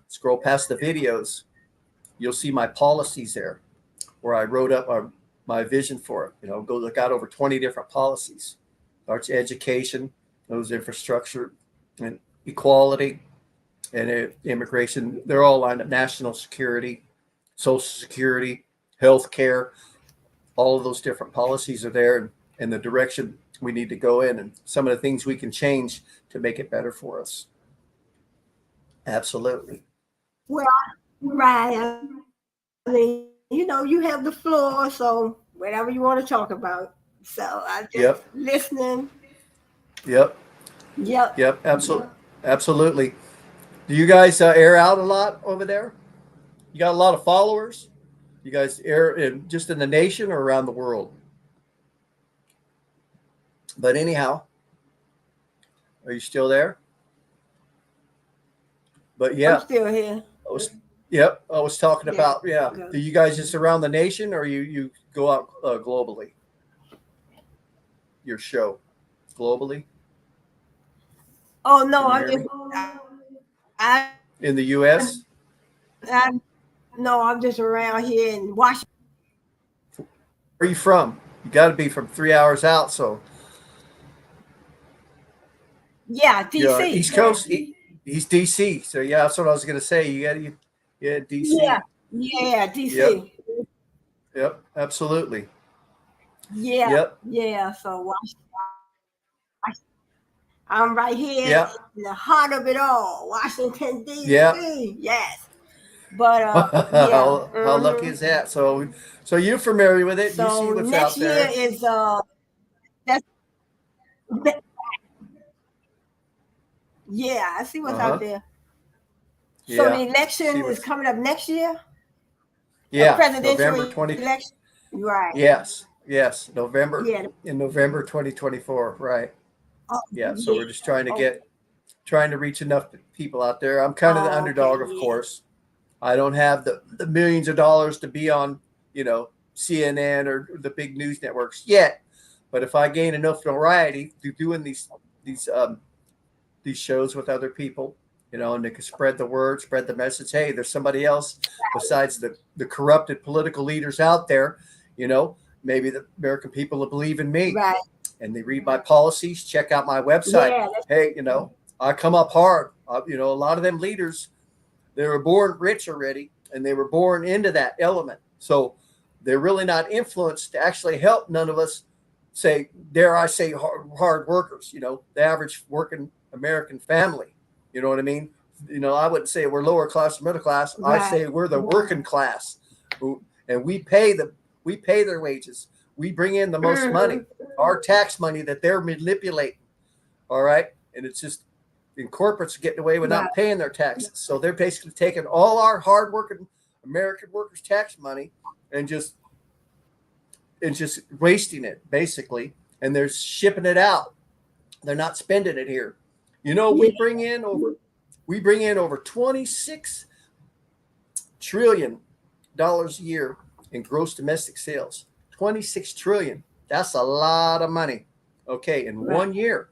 scroll past the videos, you'll see my policies there where I wrote up my vision for it. Go look out over 20 different policies. Arts education, those infrastructure and equality and immigration. They're all lined up. National security, social security, health care, all of those different policies are there, and the direction we need to go in and some of the things we can change to make it better for us. Absolutely. Well, right. I mean, you have the floor, so whatever you want to talk about. So I'm just Yep. listening Yep. Yep. Yep. Absolutely. Absolutely. Do you guys air out a lot over there? You got a lot of followers? You guys air just in the nation or around the world? But anyhow, are you still there? But I'm yeah, still here. I was, yep, I was talking Yeah. about, yeah. Do you guys just around the nation or you go out globally? Your show globally? Oh no, Can you I'm hear me? just I, In the U.S.? I no, I'm just around here in Washington. Where are you from? You got to be from 3 hours out. So Yeah, yeah, DC. East Coast, East DC. So yeah, that's what I was gonna say. Yeah, Yeah, DC. yeah, Yep, DC. yep, absolutely. Yeah, Yep, yeah. So I'm right here yeah, in the heart of it all, Washington yeah. D.C. Yes, but yeah. How lucky is that? So you're familiar with it. You see So what's next out year there. is that's yeah. I see what's Uh out huh. there. So Yeah. the See election is what's coming up next year, a yeah. presidential November 20. election. Right. Yes. Yes. November Yeah. in November 2024. Right. Oh, Yeah. So yeah. we're just trying to Oh, reach enough people out there. I'm kind of the oh, okay. underdog, of Yeah. course. I don't have the millions of dollars to be on, CNN or the big news networks yet. But if I gain enough notoriety through doing these these shows with other people, and they can spread the word, spread the message. Hey, there's somebody else besides the corrupted political leaders out there. You know, maybe the American people will believe in me Right. and they read my policies, check out my website. Yeah. Hey, I come up hard. A lot of them leaders, they were born rich already and they were born into that element. So they're really not influenced to actually help none of us say, dare I say, hard workers, the average working American family. You know what I mean? I wouldn't say we're lower class or middle class. I Right. say we're the working class, and we pay their wages. We bring in the most money, Hmm. our tax money that they're manipulating. All right, and it's just and corporates are getting away with Right. not paying their taxes. So they're basically taking all our hardworking American workers' tax money and just wasting it basically, and they're shipping it out. They're not spending it here. Yeah. We bring in over 26 trillion dollars a year in gross domestic sales. 26 trillion. That's a lot of money. Okay, in Right. 1 year.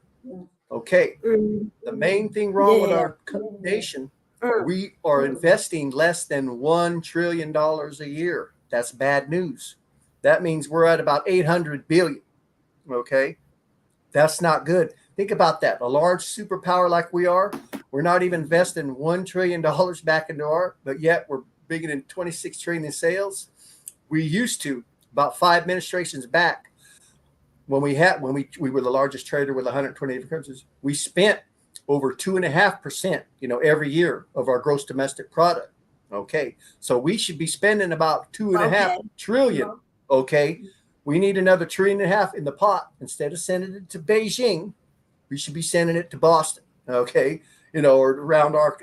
Okay, Mm. the main thing wrong with Yeah. our nation, Mm. we are investing less than $1 trillion a year. That's bad news. That means we're at about 800 billion. Okay, that's not good. Think about that. A large superpower like we are, we're not even investing $1 trillion back into but yet we're bringing in 26 trillion in sales. We used to about 5 administrations back when we were the largest trader with 120 different countries. We spent over 2.5%, every year of our gross domestic product. Okay, so we should be spending about two and a half Okay. trillion. Okay, we need another trillion and a half in the pot. Instead of sending it to Beijing, we should be sending it to Boston. Okay, or around our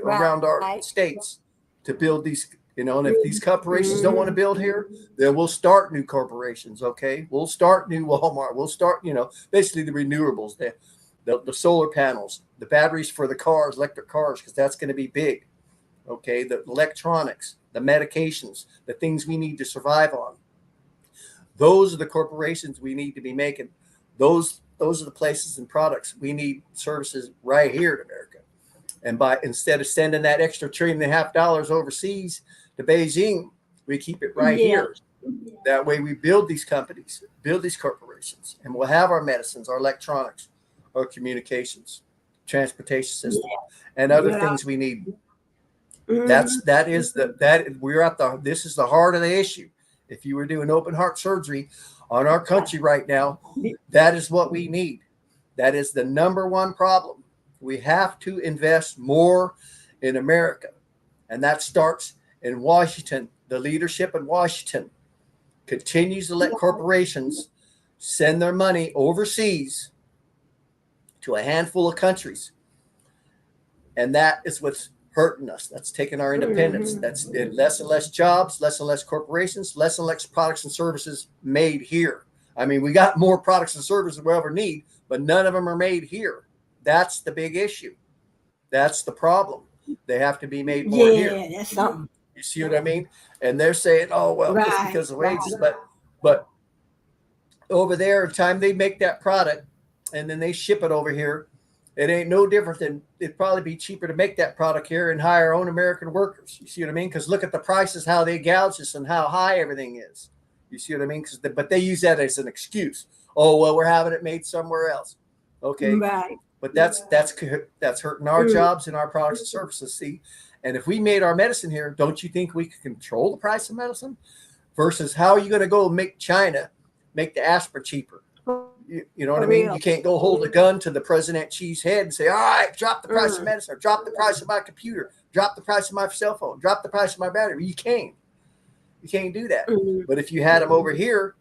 Right. states to build these. And if these corporations don't want to Mm-hmm. build here, then we'll start new corporations. Okay, we'll start new Walmart. We'll start, basically the renewables, the solar panels, the batteries for the cars, electric cars, because that's going to be big. Okay, the electronics, the medications, the things we need to survive on. Those are the corporations we need to be making. Those are the places and products we need services right here in America. And instead of sending that extra $1.5 trillion overseas to Beijing, we keep it right Yeah. here. That way we build these companies, build these corporations, and we'll have our medicines, our electronics, our communications, transportation system, and other Yeah. things we need. Mm-hmm. This is the heart of the issue. If you were doing open heart surgery on our country right now, that is what we need. That is the number one problem. We have to invest more in America. And that starts in Washington. The leadership in Washington continues to let corporations send their money overseas to a handful of countries. And that is what's hurting us. That's taking our independence. That's less and less jobs, less and less corporations, less and less products and services made here. I mean, we got more products and services we ever need, but none of them are made here. That's the big issue. That's the problem. They have to be made more here. Yeah, that's something. You see what I mean? And they're saying, "Oh well, just Right, because of right. wages," but over there, the time they make that product and then they ship it over here, it ain't no different than it'd probably be cheaper to make that product here and hire our own American workers. You see what I mean? Because look at the prices, how they gouge us, and how high everything is. You see what I mean? But they use that as an excuse. Oh well, we're having it made somewhere else. Okay, Right. but that's hurting our jobs and our products and services. See, and if we made our medicine here, don't you think we could control the price of medicine? Versus, how are you going to go make China make the aspirin cheaper? You know what I mean? You can't go hold a gun to the President Xi's head and say, "All right, drop the price of medicine, or drop the price of my computer, drop the price of my cell phone, drop the price of my battery." You can't. You can't do that. But if you had them over here,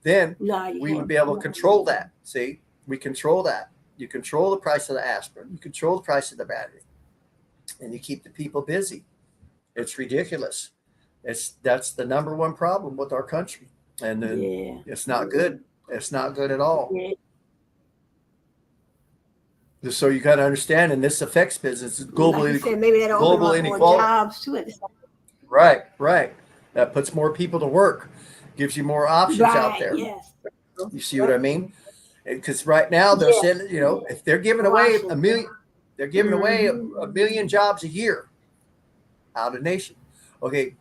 then we would be able to control that. See, we control that. You control the price of the aspirin. You control the price of the battery, and you keep the people busy. It's ridiculous. That's the number one problem with our country, and it's not good. It's not good at all. Just so you got to understand, and this affects business, global, like you said, maybe that'll global open up inequality. more jobs too. Right, right. That puts more people to work, gives you more options out there. Yes. You see what I mean? Because right now they're saying, you know, if they're giving away a million, they're giving away a million jobs a year out of the nation. Okay,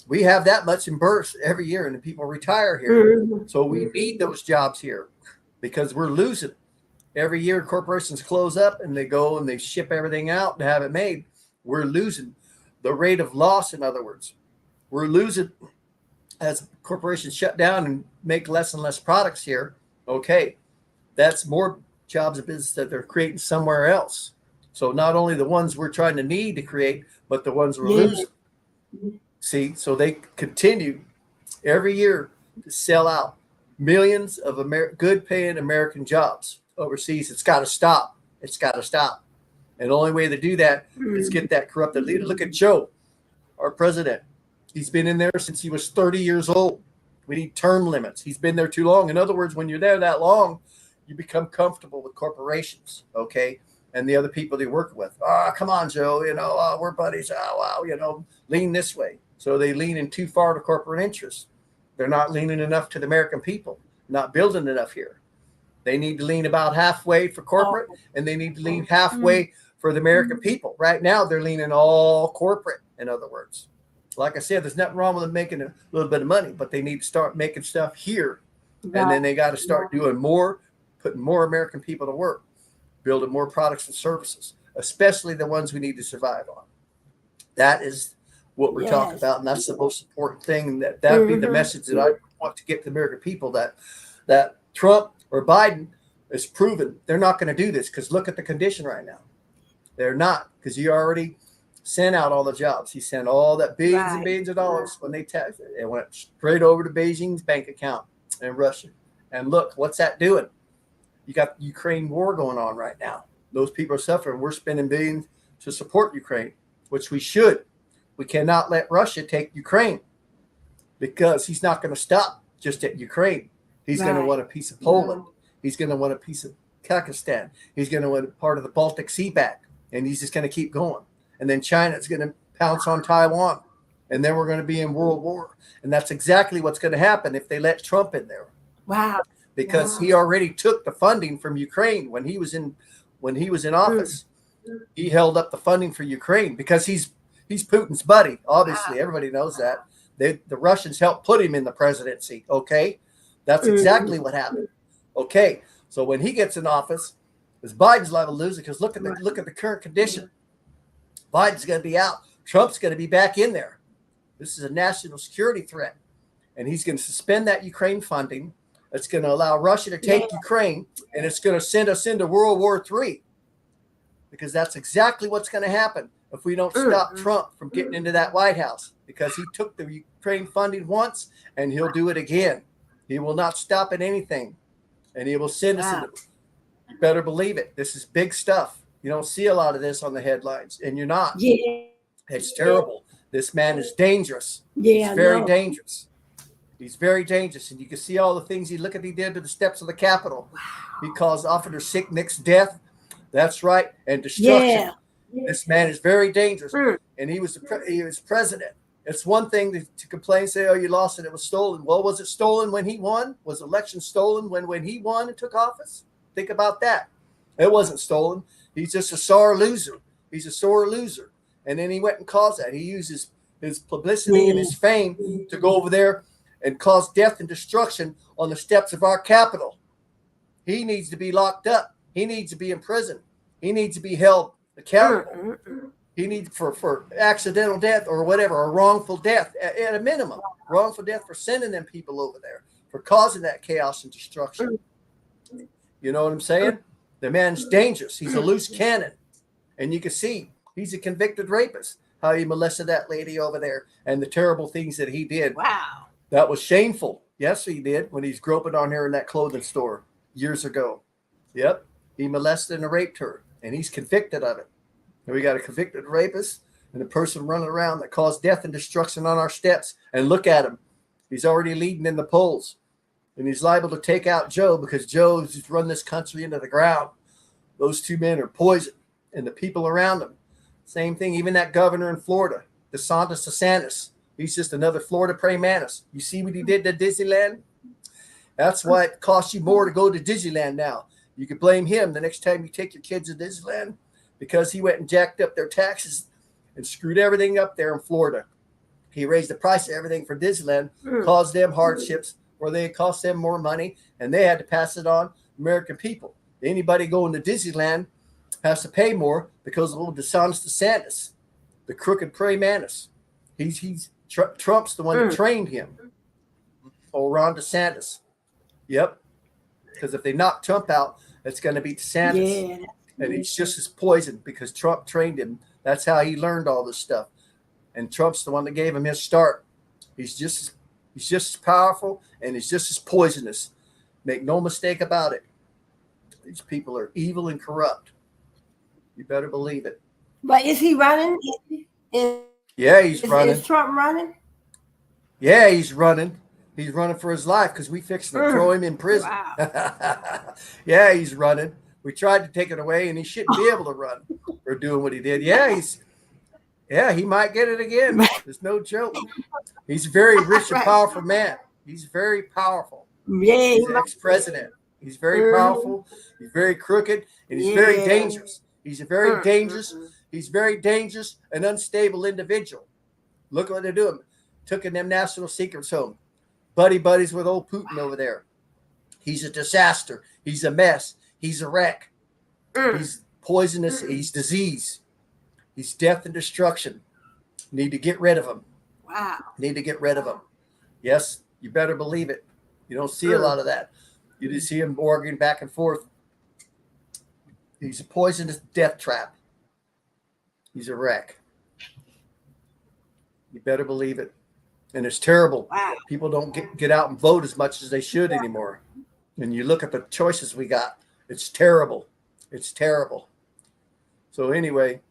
we have that much in births every year, and the people retire here. So we need those jobs here because we're losing. Every year corporations close up and they go and they ship everything out to have it made. We're losing the rate of loss. In other words, we're losing as corporations shut down and make less and less products here. Okay, that's more jobs and business that they're creating somewhere else. So not only the ones we're trying to need to create, but the ones we're losing. See, so they continue every year to sell out millions of good paying American jobs overseas. It's got to stop. It's got to stop. And the only way to do that is get that corrupted leader. Look at Joe, our president. He's been in there since he was 30 years old. We need term limits. He's been there too long. In other words, when you're there that long, you become comfortable with corporations, okay? And the other people they work with. Oh, come on, Joe. You know, we're buddies. Oh, wow. You know, lean this way. So they lean in too far to corporate interests. They're not leaning enough to the American people, not building enough here. They need to lean about halfway for corporate, and they need to lean halfway for the American people. Right now, they're leaning all corporate, in other words. Like I said, there's nothing wrong with them making a little bit of money, but they need to start making stuff here. And then they got to start doing more, putting more American people to work, building more products and services, especially the ones we need to survive on. That is what we're talking about, and that's the most important thing. That would be the message that I want to get to the American people, that Trump or Biden is proven they're not going to do this, because look at the condition right now. They're not, because he already sent out all the jobs. He sent all that billions and billions of dollars when they taxed it. It went straight over to Beijing's bank account in Russia. And look, what's that doing? You got the Ukraine war going on right now. Those people are suffering. We're spending billions to support Ukraine, which we should. We cannot let Russia take Ukraine, because he's not going to stop just at Ukraine. He's going to want a piece of Poland. He's going to want a piece of Kazakhstan. He's going to want part of the Baltic Sea back. And he's just going to keep going. And then China's going to pounce on Taiwan. And then we're going to be in World War. And that's exactly what's going to happen if they let Trump in there. Wow. Because he already took the funding from Ukraine when he was in office. He held up the funding for Ukraine because he's Putin's buddy. Obviously, everybody knows that. The Russians helped put him in the presidency. Okay, that's exactly what happened. Okay, so when he gets in office, is Biden's liable to lose it? Because look at the current condition. Biden's going to be out. Trump's going to be back in there. This is a national security threat, and he's going to suspend that Ukraine funding. It's going to allow Russia to take Ukraine, and it's going to send us into World War III, because that's exactly what's going to happen if we don't stop Trump from getting into that White House, because he took the Ukraine funding once and he'll do it again. He will not stop at anything, and he will send us into Better believe it. This is big stuff. You don't see a lot of this on the headlines, and you're not. Yeah. It's terrible. This man is dangerous. He's Yeah, I very know. dangerous. He's very dangerous. And you can see all the things he did to the steps of the Capitol. He caused Officer Sicknick's death. That's right. And destruction. Yeah. This man is very dangerous. Mm. And he was president. It's one thing to complain, say, oh, you lost and it was stolen. Well, was it stolen when he won? Was election stolen when he won and took office? Think about that. It wasn't stolen. He's just a sore loser. He's a sore loser. And then he went and caused that. He used his publicity and his fame to go over there and cause death and destruction on the steps of our Capitol. He needs to be locked up. He needs to be in prison. He needs to be held accountable. He needs for accidental death or whatever, a wrongful death at a minimum. Wrongful death for sending them people over there, for causing that chaos and destruction. You know what I'm saying? The man's dangerous. He's a loose cannon. And you can see he's a convicted rapist, how he molested that lady over there and the terrible things that he did. Wow. That was shameful. Yes, he did when he's groping on her in that clothing store years ago. Yep. He molested and raped her, and he's convicted of it. And we got a convicted rapist and a person running around that caused death and destruction on our steps. And look at him. He's already leading in the polls. And he's liable to take out Joe because Joe's run this country into the ground. Those two men are poison. And the people around him. Same thing, even that governor in Florida, DeSantis. He's just another Florida praying mantis. You see what he did to Disneyland? That's why it costs you more to go to Disneyland now. You could blame him the next time you take your kids to Disneyland because he went and jacked up their taxes and screwed everything up there in Florida. He raised the price of everything for Disneyland, caused them hardships where they cost them more money, and they had to pass it on to American people. Anybody going to Disneyland has to pay more because of little DeSantis, the crooked praying mantis. Trump's the one that trained him. Or Ron DeSantis. Yep. Because if they knock Trump out, it's going to be DeSantis. Yeah. And he's just as poison because Trump trained him. That's how he learned all this stuff. And Trump's the one that gave him his start. He's just as powerful and he's just as poisonous. Make no mistake about it. These people are evil and corrupt. You better believe it. But is he running? Yeah, he's running. Is Trump running? Yeah, he's running. He's running for his life because we fixed to throw him in prison. Wow. Yeah, he's running. We tried to take it away, and he shouldn't be able to run for doing what he did. Yeah, he might get it again. There's no joke. He's a very rich and powerful man. He's very powerful. Yeah, He's an ex-president. He's very powerful. He's very crooked, and he's very dangerous. He's a very dangerous. He's very dangerous and unstable individual. Look what they're doing. Took in them national secrets home. Buddies with old Putin over there. He's a disaster. He's a mess. He's a wreck. He's poisonous. He's disease. He's death and destruction. Need to get rid of him. Wow. Need to get rid of him. Yes, you better believe it. You don't see a lot of that. You just see him arguing back and forth. He's a poisonous death trap. He's a wreck. You better believe it. And it's terrible. Wow. People don't get out and vote as much as they should anymore. And you look at the choices we got. It's terrible. It's terrible. So anyway,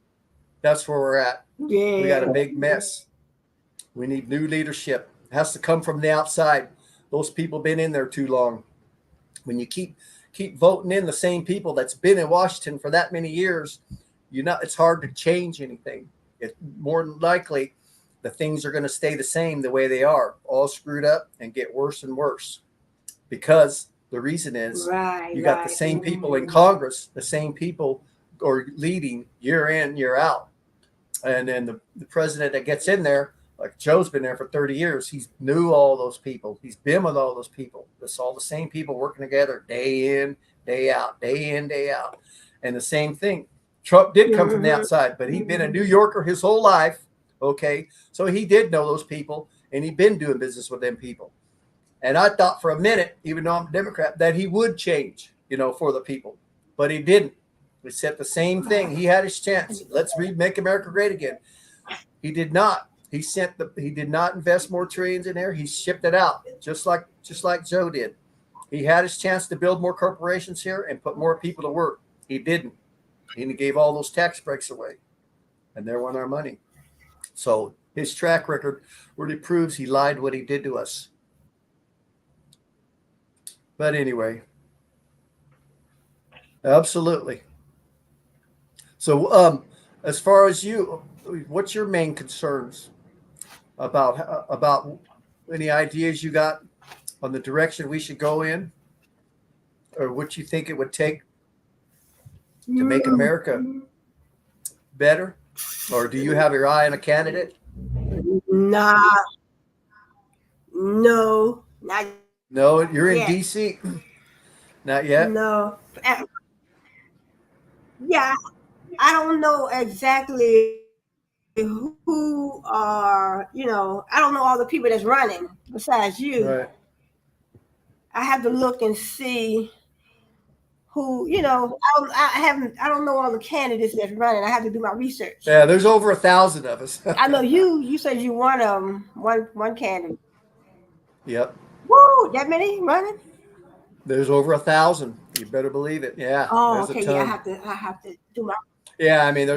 that's where we're at. Yeah. We got a big mess. We need new leadership. It has to come from the outside. Those people been in there too long. When you keep voting in the same people that's been in Washington for that many years, it's hard to change anything. It more than likely the things are going to stay the same the way they are, all screwed up and get worse and worse. Because the reason is you got the same people in Congress, the same people are leading year in, year out. And then the president that gets in there, like Joe's been there for 30 years, he's knew all those people. He's been with all those people. It's all the same people working together day in, day out, day in, day out. And the same thing. Trump did come from the outside, but he'd been a New Yorker his whole life. Okay. So he did know those people and he'd been doing business with them people. And I thought for a minute, even though I'm a Democrat, that he would change, for the people, but he didn't. He said the same thing. He had his chance. Let's make America great again. He did not. He did not invest more trillions in there. He shipped it out just like Joe did. He had his chance to build more corporations here and put more people to work. He didn't. He gave all those tax breaks away, and there went our money. So his track record really proves he lied what he did to us. But anyway, absolutely. So, as far as you, what's your main concerns about any ideas you got on the direction we should go in, or what you think it would take to make America better? Or do you have your eye on a candidate? Nah, no, not No, you're in yet. D.C. Not yet. No. Yeah, I don't know exactly who are, I don't know all the people that's running besides you. Right. I have to look and see who, I don't know all the candidates that's running. I have to do my research. Yeah, there's over 1,000 of us. I know you said you one of them, one candidate. Yep. Woo, that many running? There's over 1,000. You better believe it. Yeah, Oh, there's a okay, yeah, ton. I have to do my Yeah, I mean,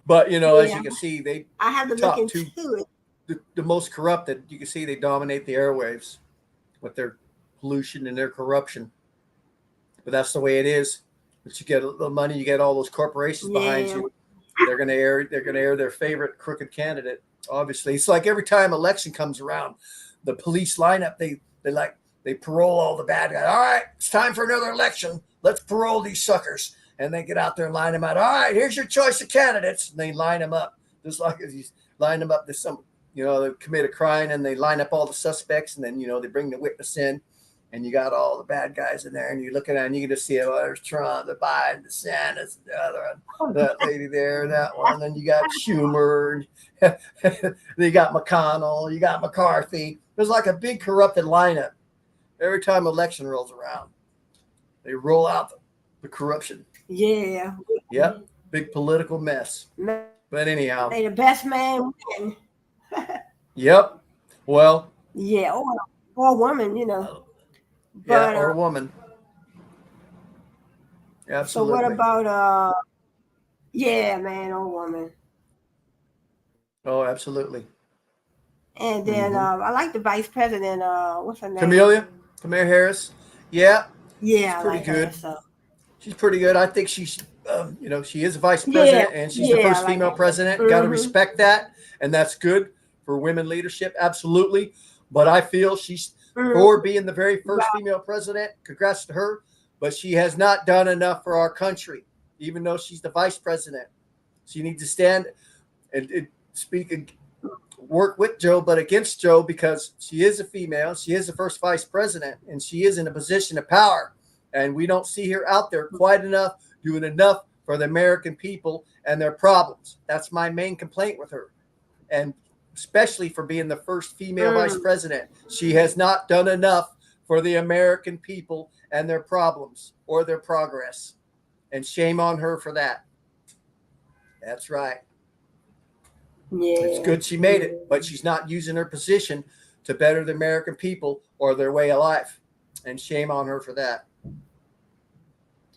but as yeah. you can see, they I have to look top into two, it. the most corrupted. You can see they dominate the airwaves with their pollution and their corruption. But that's the way it is. But you get a little money, you get all those corporations behind Yeah. you. They're gonna air their favorite crooked candidate. Obviously, it's like every time election comes around, the police lineup they parole all the bad guys. All right, it's time for another election. Let's parole these suckers, and they get out there and line them out. All right, here's your choice of candidates, and they line them up just like as you line them up. There's some they commit a crime and they line up all the suspects, and then they bring the witness in. And you got all the bad guys in there, and you look at it, and you can just see, there's Trump, the Biden, the Sanders, the other one, that lady there, that one. Then you got Schumer, and you got McConnell, you got McCarthy. There's like a big corrupted lineup. Every time election rolls around, they roll out the corruption. Yeah. Yep, big political mess. But anyhow, May the best man win. yep. Well, Yeah, or woman, yeah, But or a woman. so what Absolutely. about yeah, man or woman? Oh, absolutely. And then Mm-hmm. I like the vice president. What's her name? Kamala Harris. Yeah, she's Yeah, I pretty like her. good. So She's pretty good. I think she's, she is a vice yeah, president and she's the yeah, I first like female her. president. Got to Mm-hmm. respect that. And that's good for women leadership. Absolutely. But I feel she's for Mm-hmm. being the very first female president. Congrats to her. But she has not done enough for our country, even though she's the vice president. She needs to stand and speak and work with Joe, but against Joe because she is a female. She is the first vice president, and she is in a position of power. And we don't see her out there quite enough, doing enough for the American people and their problems. That's my main complaint with her. And especially for being the first female vice president, she has not done enough for the American people and their problems or their progress. And shame on her for that. That's right. It's Yeah. good she made it, but she's not using her position to better the American people or their way of life. And shame on her for that.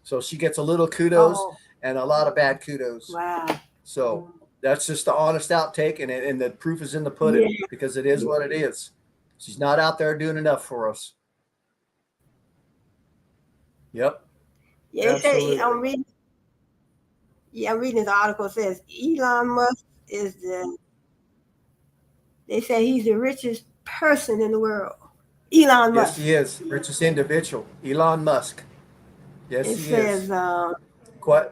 So she gets a little kudos Oh, and a lot of bad kudos. wow. So that's just the honest outtake, and the proof is in the pudding Yeah. because it is what it is. She's not out there doing enough for us. Yep, Yeah. It says, absolutely. I'm reading this article. It says Elon Musk is they say he's the richest person in the world. Elon Yes, Musk. he is. Richest individual, Elon Musk. Yes, It he is. says, Quite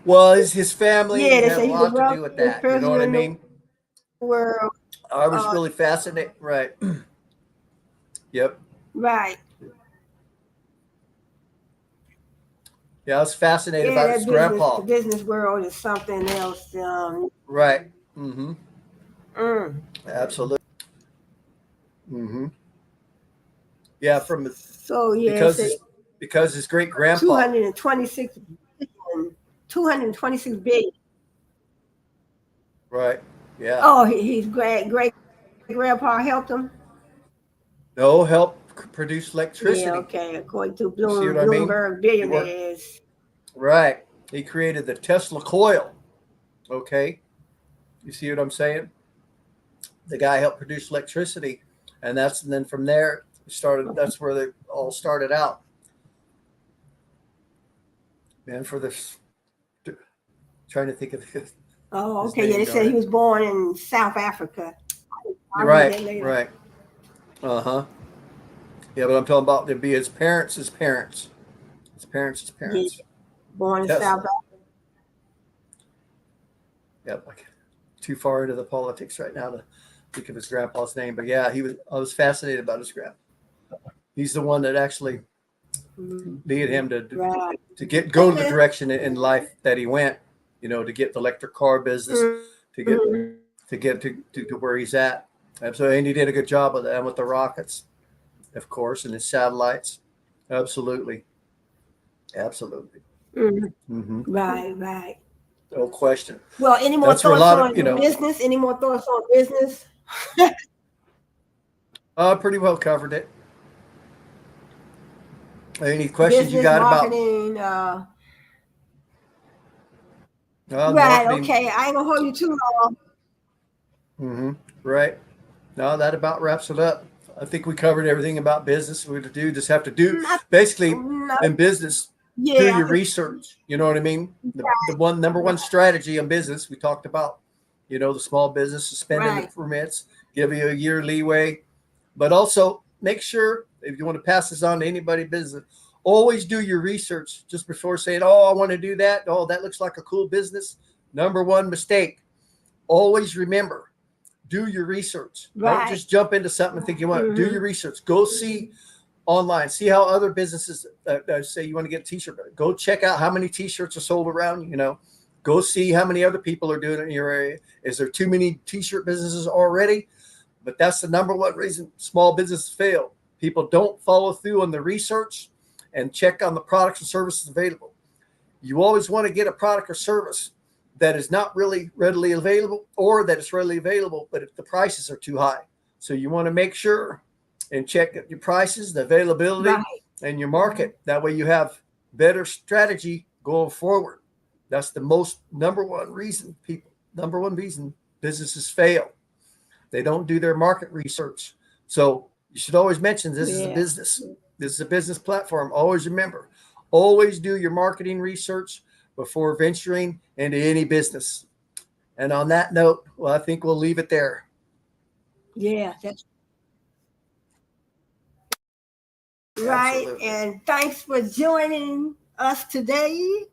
well. His family yeah, they have a say he's the lot to do with wealthiest that. You know person what I in the mean? world. I was Uh, really fascinated. Right. Yep. right. Yeah, I was fascinated Yeah, about that his business, grandpa. the business world is something else. Right. Mm-hmm. Mm. Absolutely. Mm-hmm. Yeah, from So yeah, it because said his because his great grandpa. 226 billion, 226 billion. Right. Yeah. Oh, he's great grandpa helped him. No help produce Yeah, electricity. okay. According to You see what I mean? Bloomberg He worked billionaires. right. He created the Tesla coil. Okay, you see what I'm saying? The guy helped produce electricity, and then from there started. That's where they all started out. And for this, trying to think of Oh, his okay. Yeah, name. they Darn said he it! was born in South Africa. You're I'll read right. that later. Right. Uh huh. Yeah, but I'm talking about it'd be his parents. His parents. His parents. His Yeah, parents. born in South Tesla. Africa. Yep. Like too far into the politics right now to think of his grandpa's name. But yeah, he was. I was fascinated about his grandpa. He's the one that actually lead him Right. to get go the direction in life that he went. You know, to get the electric car business, to get Mhm. to where he's at. Absolutely, and he did a good job of that with the rockets, of course, and his satellites. Absolutely, absolutely. Mhm. Mm-hmm. Right, right. No question. Well, any more That's where a thoughts lot of on business? Any more thoughts on business? pretty well covered it. Any questions you Business, got about marketing. Right. marketing? Okay. I ain't gonna hold you too long. Mm-hmm. Right. No, that about wraps it up. I think we covered everything about business. We do just have to do Not, basically not, in business, do yeah. your research. You know what I mean? The one number one strategy in business we talked about, the small business suspending the Right. permits, give you a year leeway, but also make sure if you want to pass this on to anybody business, always do your research just before saying, "Oh, I want to do that. Oh, that looks like a cool business." Number one mistake. Always remember do your research. Don't Right. just jump into something and think you want to do Mm-hmm. your research. Go see online, see how other businesses say you want to get a t-shirt. Go check out how many t-shirts are sold around. Go see how many other people are doing it in your area. Is there too many t-shirt businesses already? But that's the number one reason small businesses fail. People don't follow through on the research and check on the products and services available. You always want to get a product or service that is not really readily available or that it's readily available, but if the prices are too high. So you want to make sure and check your prices, the availability, Right. and your market. That way you have better strategy going forward. That's the number one reason businesses fail. They don't do their market research. So you should always mention this is a Yeah. business. This is a business platform. Always remember, always do your marketing research before venturing into any business. And on that note, well, I think we'll leave it there. Yeah. That's right. Absolutely. And thanks for joining us today.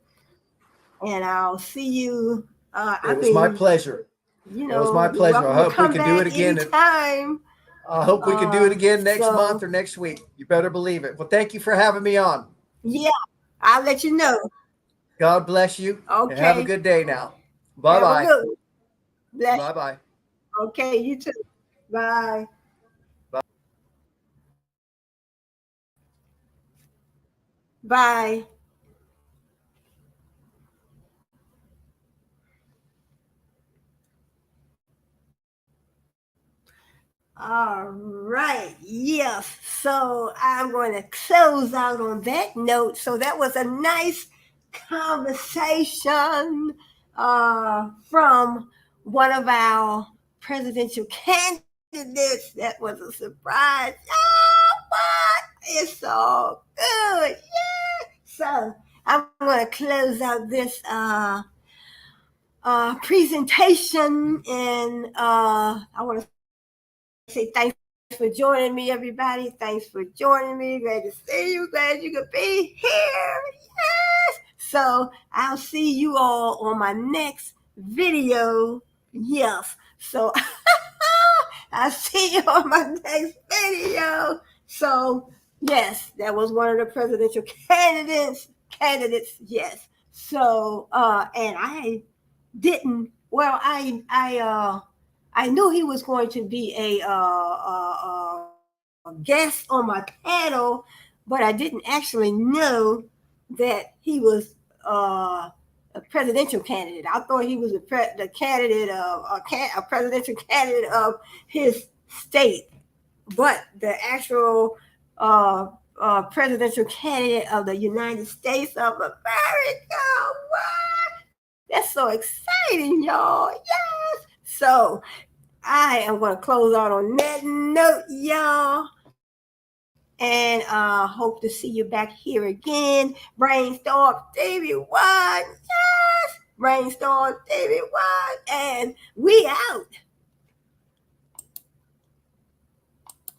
And I'll see you. I It was my mean, pleasure. It was my you're pleasure. I welcome to hope we come can do it back again. anytime. I hope we can do it again next month So or next week. You better believe it. Well, thank you for having me on. yeah, I'll let you know. God bless you and have a Okay. good day now. Bye Have a bye. good one. Bless Bye bye. you. Okay, you too. Bye. Bye. All right. Yes. So I'm going to close out on that note. So that was a nice conversation from one of our presidential candidates. That was a surprise. Oh, what? It's so good. Yeah. So I'm going to close out this presentation and I want to say thanks for joining me, everybody. Thanks for joining me. Glad to see you. Glad you could be here. Yes. So I'll see you all on my next video. Yes. So I'll see you on my next video. So yes, that was one of the presidential candidates. Candidates, yes. So and I didn't. Well, I knew he was going to be a guest on my panel, but I didn't actually know that he was a presidential candidate. I thought he was the candidate of a presidential candidate of his state, but the actual presidential candidate of the United States of America. What? That's so exciting, y'all. Yes. So I am going to close out on that note, y'all. And hope to see you back here again. Brainstorm Stevie One. Yes. Brainstorm Stevie One. And we out.